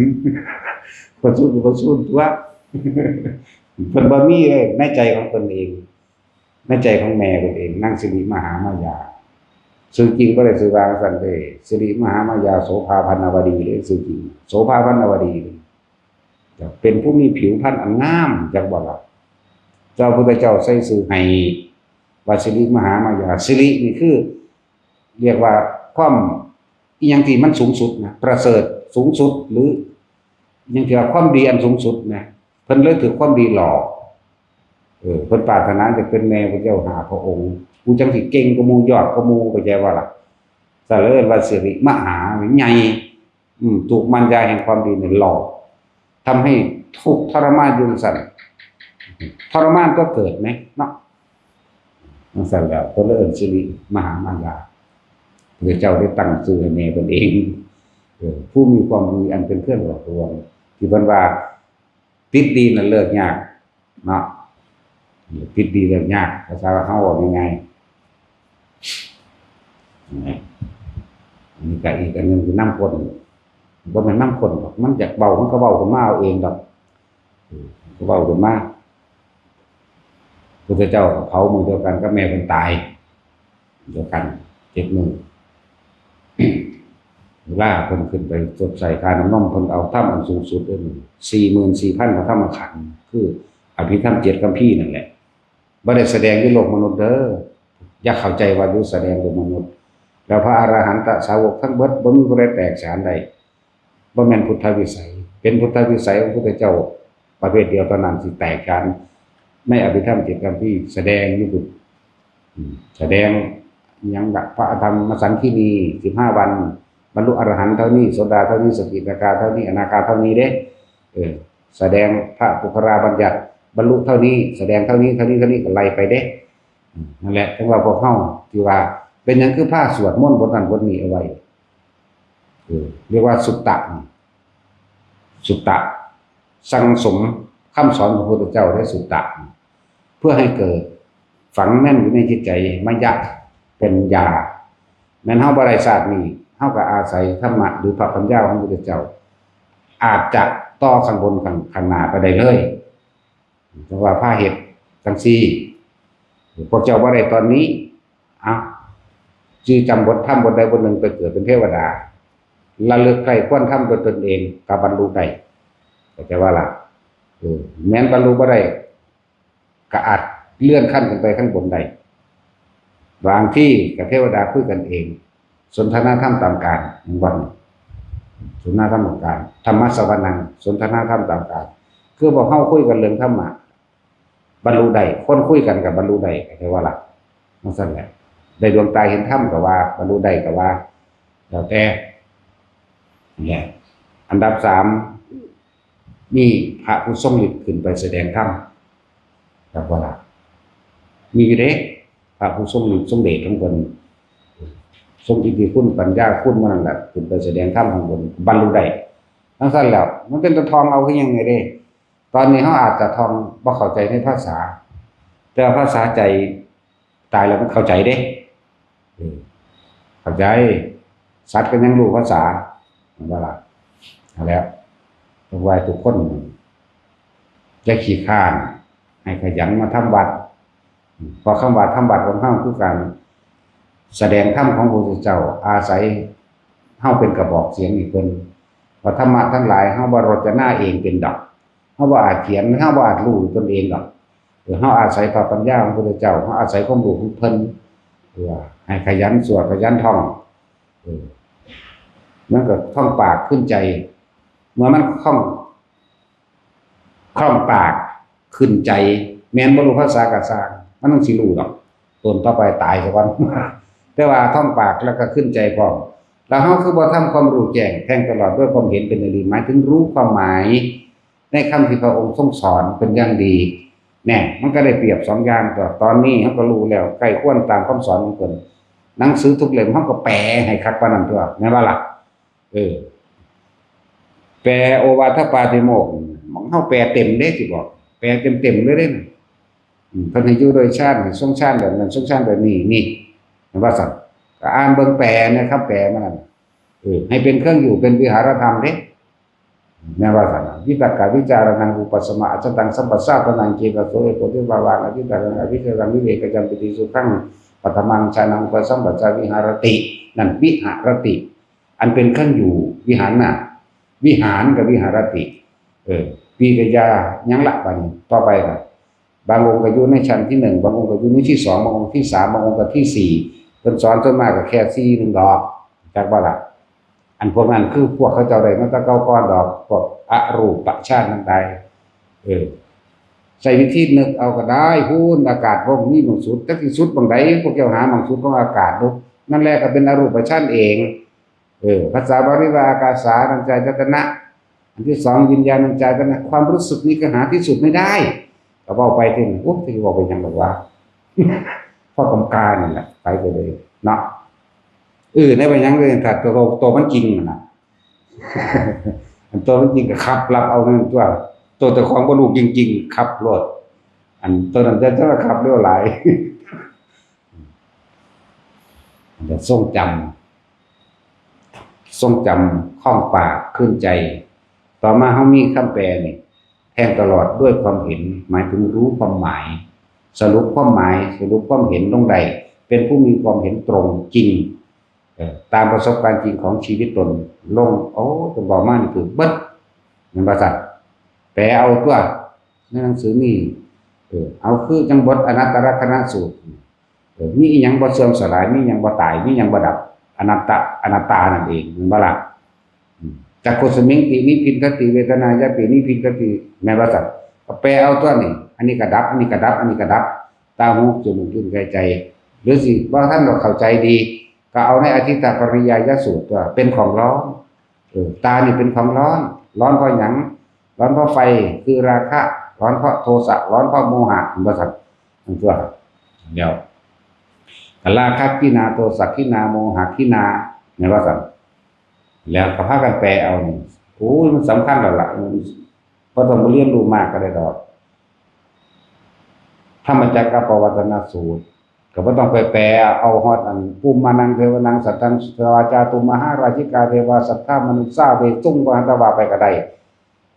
บ่สู้ก็บ่สู้ตัวเพิ่นบ่มีเลยในใจของเพิ่นเองในใจของแม่เพิ่นเองนางสิริมหามายาชื่อจริงบ่ได้ชื่อว่าซั่นเด้สิริมหามายาโสภาพรรณวดีเด้ชื่อจริงโสภาพรรณวดีเป็นผู้มีผิวพรรณอันงามจักบ่ล่ะเจ้าพุทธเจ้าใส่ชื่อให้ว่าสิริมหามายาสิรินี่คือเรียกว่าความอีหยังที่มันสูงสุดนะประเสริฐสูงสุดหรือยังที่ว่าความดีอันสูงสุดนะเพิ่นเลยถือความดีหล่อเพิ่นปรารถนาจะเป็นแม่พระเจ้าหาพระองค์ผู้จังสิเก่งกว่าหมู่ยอดกว่าหมู่ก็ใจว่าล่ะซะเลยว่าสิริมหาใหญ่ถูกมารยาแห่งความดีเนี่ยหล่อทำให้ทุกข์ทรมานอยู่สั่นทรมานก็เกิดไหมเนาะนั่นสั่นแล้วก็เลยสิริมหามายาพระเจ้าได้ตั้งชื่อให้แม่เพิ่นเองผู้มีความดีอันเป็นเครื่องหล่อลวงที่เพิ่นว่าติดดีน่ะเลิกยากเนาะติดดีเลิกยากภาษาเฮาว่ายังไงอันนี้ก็อีกอันนึงคือน้ำข้นบ่แม่นน้ำข้นหรอกมันอยากเบามันก็เบาขึ้นมาเอาเองดอกก็เบาขึ้นมาพระเจ้าเผามือเดียวกันกับแม่เพิ่นตายเดียวกัน7 มื้อเวลาเพิ่นขึ้นไปสดใส่การน้ำนมเพิ่นเอาธรรมอันสูงสุดเด้อ 44,000 พระธรรมขันธ์คืออภิธรรม7คัมภีร์นั่นแหละบ่ได้แสดงในโลกมนุษย์เด้ออย่าเข้าใจว่าอยู่แสดงโลกมนุษย์แล้วพระอรหันตสาวกทั้งเบิดบ่มีผู้ใดแตกฉานใดบ่แม่นพุทธวิสัยเป็นพุทธวิสัยของพระพุทธเจ้าประเภทเดียวเท่านั้นสิแตกฉานในอภิธรรม7คัมภีร์แสดงอยู่บุแสดงยังพระธรรมสันทินี15 วันบรรลุอรหันต์เท่านี้โสดาเท่านี้สกิทาคาเท่านี้อนาคาเท่านี้เด้แสดงพระปุคราบัญญัติบรรลุเท่านี้แสดงเท่านี้ก็ไล่ไปเด้นั่นแหละจังว่าพวกเฮาที่ว่าเป็นหยังคือผ้าสวดมนต์บทนั้นบทนี้เอาไว้เรียกว่าสุตตะสั่งสมคำสอนของพระพุทธเจ้าได้สุตตะเพื่อให้เกิดฝังแน่นอยู่ในจิตใจมัยยะเป็นยาแม้นเฮาบ่ได้ศาสตร์นี้เฮาก็อาศัยธรรมะหรือพระปัญญาของพระพุทธเจ้าอาจจะต่อข้างบนข้างหน้าไปได้เลยแต่ว่าพาเฮ็ดจังซี่พวกเจ้าบ่ได้ตอนนี้จื้อจำบทธรรมบทใดบทหนึ่งไปเกิดเป็นเทวดาระลึกใครควรทำโดยตนเองก็บรรลุได้เข้าใจว่าล่ะแม้นบรรลุบ่ได้ก็อาจเลื่อนขั้นขึ้นไปข้างบนได้บางที่กับเทวดาคุยกันเองสนทนาธรรมตามการวันสนทนาธรรมตามการธรรมะสวรรค์สนทนาธรรมตามการคือบอกเฮาคุยกันเรื่องธรรมะบรรลุได้คนคุยกันกับบรรลุได้เข้าใจว่าล่ะนั่นสั่นแหละได้ดวงตาเห็นธรรมก็ว่าบรรลุได้ก็ว่าแล้วแต่เนี่ยอันดับ3มีพระผู้ทรงฤทธิ์ขึ้นไปแสดงธรรมครับว่าล่ะมีเด้พระผู้ทรงฤทธิ์ทรงเดชทั้งคนทรงอิทธิคุณปัญญาคุณมันนั่นแหละขึ้นไปแสดงธรรมของคนบรรลุได้ทั้งสั้นแล้วมันเป็นตัวทองเอาคือยังไงเด้ตอนนี้เขาอาจจะทองบ่เข้าใจในภาษาแต่ภาษาใจตายแล้วมันเข้าใจเด้เข้าใจสัตว์ก็ยังรู้ภาษาว่าล่ะแล้วต้องไหว้ทุกคนจะขี้ข้านให้ขยันมาทำวัดพอคำว่าทำวัดของเฮาคือการแสดงธรรมของพระพุทธเจ้าอาศัยเฮาเป็นกระบอกเสียงอีกเพิ่นว่าธรรมะทั้งหลายเฮาบ่รจนาเองเป็นดอกเฮาบ่อาจเขียนเฮาบ่อาจรู้ตนเองดอกเฮาอาศัยพระปัญญาของพระพุทธเจ้าเฮาอาศัยความรู้ของเพิ่นให้ขยันสวดขยันท่อง มันก็คล่องปากขึ้นใจเมื่อมันคล่องปากขึ้นใจแม้นบ่รู้ภาษากะสร้างมันต้องสิรู้ดอกตนต่อไปตายซะก่อน แต่ว่าท่องปากแล้วก็ขึ้นใจพร้อมแล้วเฮาคือบ่ทำความรู้แจ้งแทงตลอดด้วยความเห็นเป็นอดีหมายถึงรู้ความหมายในคำที่พระองค์ทรงสอนเป็นอย่างดีแน่มันก็ได้เปรียบ2อย่างตัวตอนนี้เฮาก็รู้แล้วใกล้ควรตามคำสอนของเพิ่นหนังสือทุกเล่มเฮาก็แปลให้คักปานนั้นตัวแม่นบ่ล่ะแปลโอวาทปาติโมกข์มันเฮาแปลเต็มเด้สิบอกแปลเต็มๆเลยเด้เพิ่นให้อยู่โดยชาติทรงชาติแบบนั้นทรงชาติแบบนี้นี่ว่าซั่นก็อ่านเบิ่งแปลนะครับแปลมันนั่นให้เป็นเครื่องอยู่เป็นวิหารธรรมเด้แม่ว่าซั่นวิตกวิจารณังอุปสมะอัจตังสัมปสสะปนังเจกโสเอโกติภาวาอภิตรังอภิเชรังวิเวกจัมปิติสุขังปัตมังชานังอุปสัมปจาวิหารตินั่นวิหารติอันเป็นเครื่องอยู่วิหารน่ะวิหารกับวิหารติปีกยายังละบัดนี้ต่อไปก็บางองค์ก็อยู่ในชั้นที่1บางองค์ก็อยู่ในที่2บางองค์ที่3บางองค์ก็ที่4เพิ่นสอนส่วนมากก็แค่4นึงดอกจักบ่ล่ะอันพวกนั้นคือพวกเขาเจ้าได้มาแต่เก่าก่อนดอกพวกอรูปชาตินั้นใดใช้วิธีนึกเอาก็ได้พูนอากาศพวกนี้บางสุดจักสิสุดบางใดพวกเจ้าหาบางสุดของอากาศดูนั่นแหละก็เป็นอรูปชาติเองภาษาบาลีว่าอากาสานัญจายตนะอันที่2วิญญาณัญจายตนะความรู้สึกนี้ก็หาที่สุดไม่ได้ก็เว้าไปถึงโอ้ที่บอกไปยังบอกว่าพ่อกำกานี่แหละไปเลยเนาะในไปยังเลยถ้าตัวมันจริงน่ะ อันตัวมันจริงก็ขับรับเอานั่นตัวแต่ของบ่รู้จริงๆขับรถอันตัวนั้นจะขับเร็วหลายจะทรงจำคล่องปากขึ้นใจต่อมาเฮามีคำแปลนี่แทงตลอดด้วยความเห็นหมายถึงรู้ความหมายสรุปความหมายสรุปความเห็นลงใดเป็นผู้มีความเห็นตรงจริงตามประสบการณ์จริงของชีวิตตนลงตัวบอกมานี่คือเบิดนั่นภาษาแปลเอาตัวในหนังสือนี่เอาคือจังบทอนัตตลกนสูตรมีอีหยังบ่เสื่อมสลายมีหยังบ่ตายมีหยังบ่ดับอนัตตานั่นเองมันบ่ล่ะจักขุสมิงตินิพินทติเวทนายะปินิพินทติแม่ว่าสัตว์แปลเอาตัวนี่อันนี้ก็ดับอันนี้ก็ดับอันนี้ก็ดับตาหูจมูกลิ้นกายใจหรือสิว่าท่านเราเข้าใจดีก็เอาในอธิตปริยายสูตรตัวเป็นของร้อนตานี่เป็นของร้อนเพราะหยังร้อนเพราะไฟคือราคะร้อนเพราะโทสะร้อนเพราะโมหะบ่สัตว์ทั้งตัวเดี๋ยวราคะกินาโทสะกินาโมหะกินาแม่ว่าสัตว์แล้วก็พากันแปลเอานี่โอ้ยมันสำคัญแล้วล่ะเพราะต้องเรียนรู้มากก็ได้ดอกธรรมจักรปวัตนสูตรก็บ่ต้องไปแปลเอาฮอดอันภูมิมานังเทวนังสัตตังสวาจาตุมหาราชิกาเทวาสัทธามนุษย์สาเวตุงวหันตวาไปก็ได้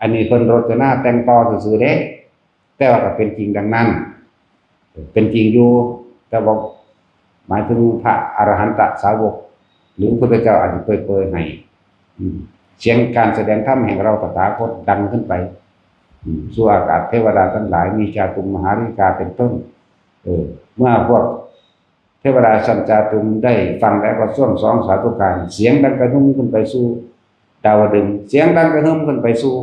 อันนี้เพิ่นรจนาแต่งต่อซื่อๆเด้แต่ว่าก็เป็นจริงดังนั้นเป็นจริงอยู่แต่บอกหมายถึงพระอรหันตสาวกหรือพระพุทธเจ้าอาจจะเปิดให้เสียงการแสดงธรรมแห่งเราตถาคตดังขึ้นไปสู่อากาศเทวดาทั้งหลายมีจาตุมมหาราชิกาเป็นต้นเมื่อพวกเทวดาสัญจาตุมได้ฟังแล้วก็ส่วงสองสาธุการเสียงดังกระหึ่มขึ้นไปสู่ดาวดึงส์เสียงดังกระหึ่มขึ้นไปสู่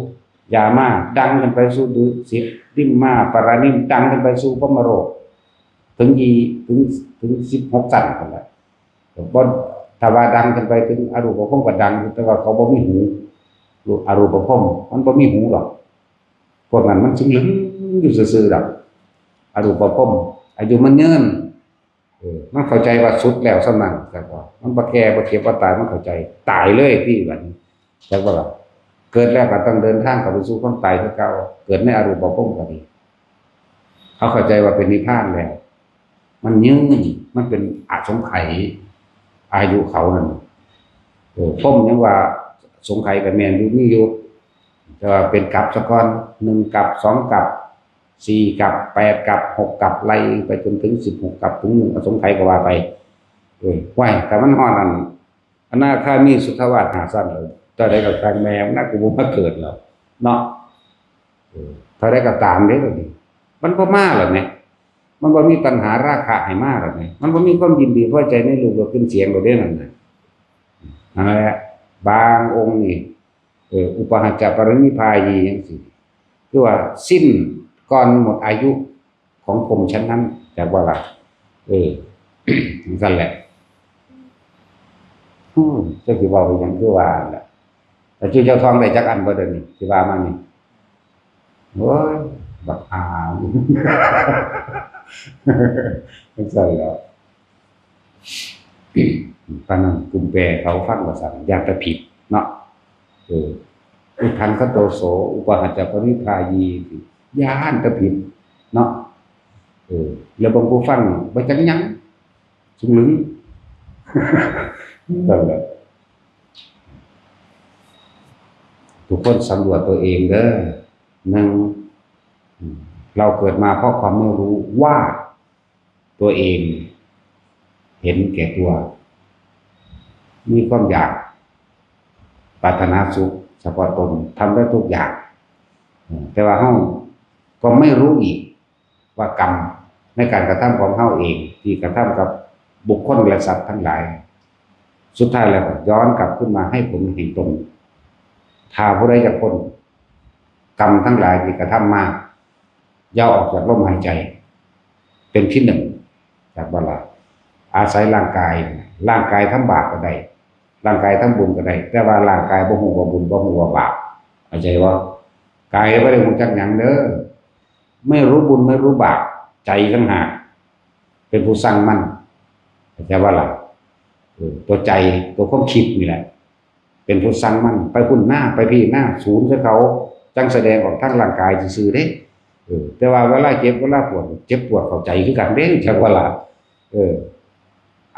ยามาดังขึ้นไปสู่ดุสิตดิมมาปรานิมดังขึ้นไปสู่พรหมโลกถึง16ชั้นนั่นแหละบ่ถ้าว่าดังขึ้นไปถึงอรูปภพก็ดังแต่ว่าเขาบ่มีหูอรูปภพมันบ่มีหูหรอกพวกนั้นมันสิงอยู่ซื่อๆดอกอรูปภพอายุมันยืนมันเข้าใจว่าสุดแล้วสำนั้นแต่ว่ามันบ่แก่บ่เจ็บบ่ตายมันเข้าใจตายเลยที่บัดนี้จักบ่ล่ะเกิดแล้วก็ต้องเดินทางเข้าไปสู่ความตายคือเก่าเกิดในอรูปภพก็ดีเขาเข้าใจว่าเป็นนิพพานแล้วมันยืนมันเป็นอสงไขยอายุเขานั่นภพยังว่าสงไขยก็แม่นอยู่มีอยู่แต่ว่าเป็นกลับซะก่อน1กลับ2กลับ4กลับ8กลับ6กลับไล่ไปจนถึง16กลับถึง1อสงไขยก็ว่าไปไว้แต่มันฮ้อนนั่นอนาคามีสุทธวาสหาสั้นเลยตอนใดก็ทางแม่มันน่ากูบ่มาเกิดแล้วเนาะเท่าใดก็ตามเด้บัดนี้มันบ่มาแล้วแม่มันบ่มีตัณหาราคะให้มาแล้วแม่มันบ่มีความยินดีพอใจในรูปรสกลิ่นเสียงบ่ได้นั่นน่ะนั่นแหละ บางองค์นี่อุปหัจจปรินิพพายีจังซี่คือว่าสิ้นก่อนหมดอายุของพรหมชั้นนั้นจากว่าล่ะนั่นแหละเจ้าสิเว้าอีหยังคือว่าล่ะแต่ชื่อเจ้าทองได้จักอันบ่เด้อนี่สิว่ามานี่โอ้ยบักอามนั่นซั่นแหล้วปานนั้นกลุ่มแปรเขาฟังว่าซั่นอยากจะผิดเนาะอุทันคโตโสอุปหัจจปริภายีย้านตะผิดเนาะแล้วบางผู้ฟังบ่จักหยังสุงลึงนั่นแหละทุกคนสำรวจตัวเองเด้อนึงเราเกิดมาเพราะความไม่รู้ว่าตัวเองเห็นแก่ตัวมีความอยากปรารถนาสุขเฉพาะตนทำได้ทุกอย่างแต่ว่าเฮาก็ไม่รู้อีกว่ากรรมในการกระทำของเฮาเองที่กระทำกับบุคคลและสัตว์ทั้งหลายสุดท้ายแล้วย้อนกลับขึ้นมาให้ผลแห่งตนถ้าผู้ใดจะพ้นกรรมทั้งหลายที่กระทำมาย่าออกจากลมหายใจเป็นที่หนึ่งจากบาลาอาศัยร่างกายทำบาปก็ได้ร่างกายทำบุญก็ได้แต่ว่าร่างกายบ่ฮู้ว่าบุญบ่ฮู้ว่าบาปเข้าใจว่ากายบ่ได้ฮู้จักหยังเด้อไม่รู้บุญไม่รู้บาปใจต่างหากเป็นผู้สร้างมันเข้าใจว่าล่ะตัวใจตัวความคิดนี่แหละเป็นผู้สร้างมันไปพุ่นหน้าไปพี่หน้าศูนย์ซะเขาจังแสดงออกทางร่างกายซื่อๆเด้แต่ว่าเวลาเจ็บเวลาปวดเจ็บปวดเข้าใจคือกันเด้จักว่าล่ะ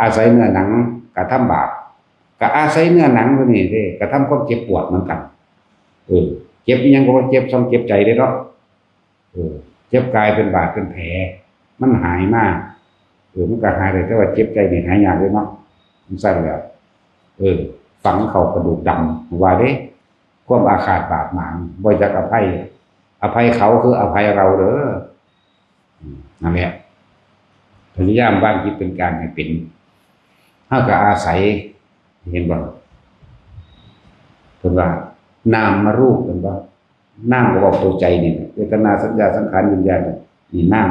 อาศัยเนื้อหนังกระทำบาปก็อาศัยเนื้อหนังตัวนี้เด้กระทำความเจ็บปวดเหมือนกันเจ็บอีหยังก็ว่าเจ็บซ้ำเจ็บใจเด้เนาะเจ็บกายเป็นบาดเป็นแผลมันหายมากมันก็หายได้แต่ว่าเจ็บใจนี่หายยากเลยเนาะมันสั่นแล้วฝังเข้ากระดูกดำว่าเด้ความอาฆาตบาดหมางบ่จักอภัยเขาคืออภัยเราเด้อนั่นแหละพยายามวางจิตเป็นกลางให้เป็นเฮาก็อาศัยเห็นบ่เพิ่นว่านามมารูปเพิ่นว่านามก็บอกตัวใจนี่เวทนาสัญญาสังขารวิญญาณนี่นาม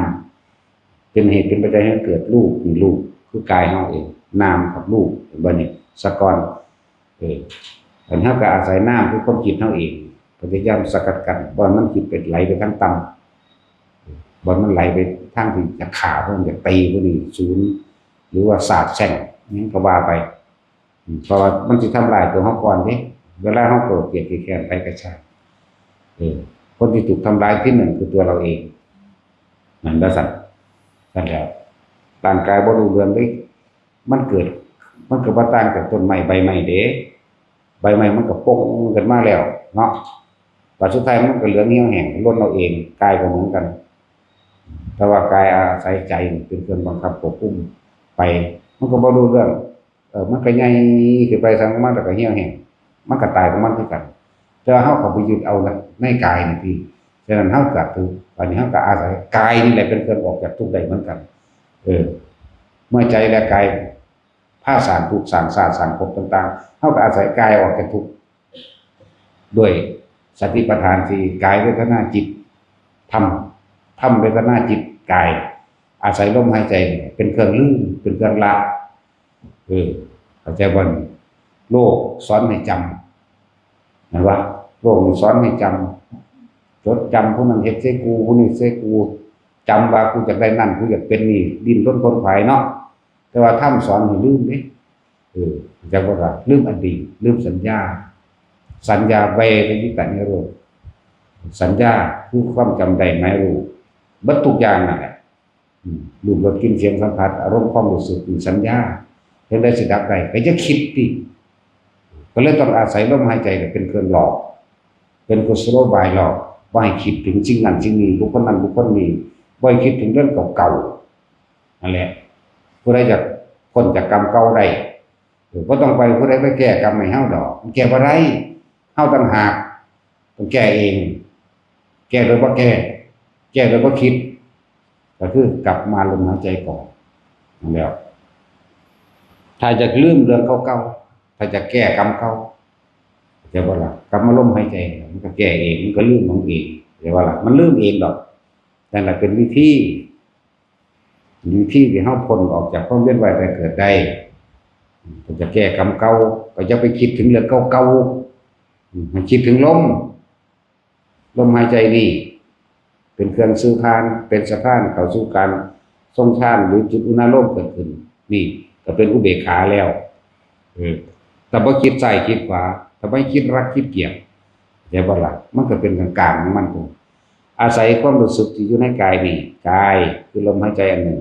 เป็นเหตุเป็นปัจจัยให้เกิดรูปนี่รูปคือกายเฮาเองนามกับรูปเห็นบ่นี่สะกอนอันเฮาก็อาศัยนามคือความคิดเฮาเองพยายามสกัดกั้นบ่มันคิดไปไหลไปทางต่ำบ่มันไหลไปทางที่จะฆ่าเพิ่นจะตีพวกนี้ศูนย์หรือว่าสาบแช่งนี่ก็ว่าไปเพราะว่ามันสิทำลายตัวเฮาก่อนเด้เวลาเฮาโกรธเกลียดแค้นไปกระชากคนที่ถูกทำลายที่หนึ่งคือตัวเราเองนั่นละสัตว์นั่นแล้วร่างกายบ่รู้เรื่องเลยมันก็บ่ต่างจากต้นไม้ใบไม้เด้ใบไม้มันก็ป่งกันมาแล้วเนาะแต่สุดท้ายมันก็เหลืองเหี่ยวแห้งล้นเราเองกายก็เหมือนกันแต่ว่ากายอาศัยใจเป็นเครื่องบังคับควบคุมไปมันก็บ่รู้เรื่องมันก็ใหญ่ขึ้นไปทางมันแล้วก็เหี่ยวแห้งมันก็ตายของมันคือกันแต่เฮาเข้าไปยึดเอาในกายนี่พี่ฉะนั้นเฮาก็ถืออันนี้เฮาก็อาศัยกายนี่แหละเป็นเครื่องออกจากทุกข์ได้เหมือนกันเมื่อใจและกายพาสร้างทุกข์สร้างศาสตร์สร้างภพต่างๆเฮาก็อาศัยกายออกจากทุกข์ด้วยสติปัฏฐานที่กายเวทนาจิตธรรมเวทนาจิตกายอาศัยลมหายใจเป็นเครื่องลืมเป็นเครื่องละเข้าใจบ่โลกสอนให้จำนะว่าโลกมันสอนให้จำจดจำผู้นั้นเฮ็ดใส่กูผู้นี้ใส่กูจำว่ากูอยากได้นั่นกูอยากเป็นนี่ดิ้นรนค้นขวายเนาะแต่ว่าธรรมสอนให้ลืมเด้จักว่าลืมอดีตลืมสัญญาเวทยิตานิโรธสัญญาคือความจำได้หมายรู้บัดทุกอย่างนั่นแหละรูปรสกลิ่นเสียงสัมผัสอารมณ์ความรู้สึกสัญญาเห็นได้สิดับได้ก็จะคิดดิก็เลยต้องอาศัยลมหายใจเป็นเครื่องหลอกเป็นกุศโลบายหลอกบ่ให้คิดถึงสิ่งนั้นสิ่งนี้บุคคลนั้นบุคคลนี้บ่ให้คิดถึงเรื่องเก่าๆนั่นแหละผู้ใดจะพ้นจากกรรมเก่าได้บ่ต้องไปผู้ใดไปแก้กรรมให้เฮาดอกมันแก้บ่ได้เฮาต่างหากต้องแก้เองแก้โดยบ่แก้โดยบ่คิดก็คือกลับมาลมหายใจก่อนนั่นแหละถ้าจะลืมเรื่องเก่าๆถ้าจะแก้กรรมเก่า เดี๋ยวว่าล่ะกลับมาลมหายใจมันก็แก้เองมันก็ลืมของเองเดี๋ยวว่าล่ะมันลืมเองดอกนั่นแหละเป็นวิธีที่เฮาพ้นออกจากความเวียนว่ายตายเกิดได้จะแก้กรรมเก่าก็จะไปคิดถึงเรื่องเก่าๆให้คิดถึงลมหายใจนี่เป็นเครื่องสื่อพานเป็นสะพานเข้าสู่การทรงฌานหรือจุดอุณาโลมเกิดขึ้นนี่ก็เป็นอุเบกขาแล้วแต่บ่คิดซ้ายคิดขวาถ้าไม่คิดรักคิดเกลียดเดี๋ยวบ่ล่ะมันก็เป็นกลางๆของมันอาศัยความรู้สึกที่อยู่ในกายนี่กายคือลมหายใจอันหนึ่ง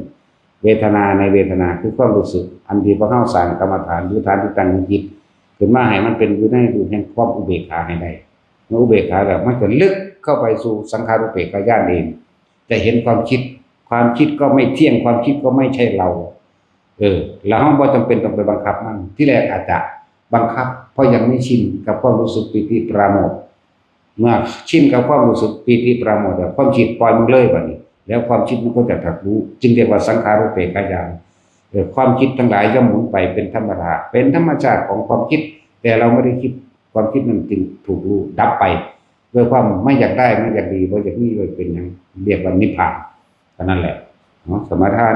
เวทนาในเวทนาคือความรู้สึกอันที่พระเฮาสร้างกรรมฐานหรือฐานที่ตั้งจิตขึ้นมาให้มันเป็นอยู่ในรูปแห่งความอุเบกขาให้ได้เมื่ออุเบกขาแล้วมันจะลึกเข้าไปสู่สังขารุปเปกขญาณเองจะเห็นความคิดก็ไม่เที่ยงความคิดก็ไม่ใช่เราแล้วเฮาบ่จำเป็นต้องไปบังคับมันที่แรกอาจจะบังคับเพราะยังไม่ชินกับความรู้สึกปิติปราโมทย์เมื่อชินกับความรู้สึกปิติปราโมทย์แล้วความคิดปล่อยมันเลยบัดนี้แล้วความคิดมันก็จะถักรู้จึงเรียกว่าสังขารุปเปกขญาณความคิดทั้งหลายย่อมหมุนไปเป็นธรรมดาเป็นธรรมชาติของความคิดแต่เราไม่ได้คิดความคิดนั้นจึงถูกรู้ดับไปด้วยความไม่อยากได้ไม่อยากดีบ่อยากมีบ่เป็นหยังเรียกว่านิพพานเท่านั้นแหละเนาะสมาทาน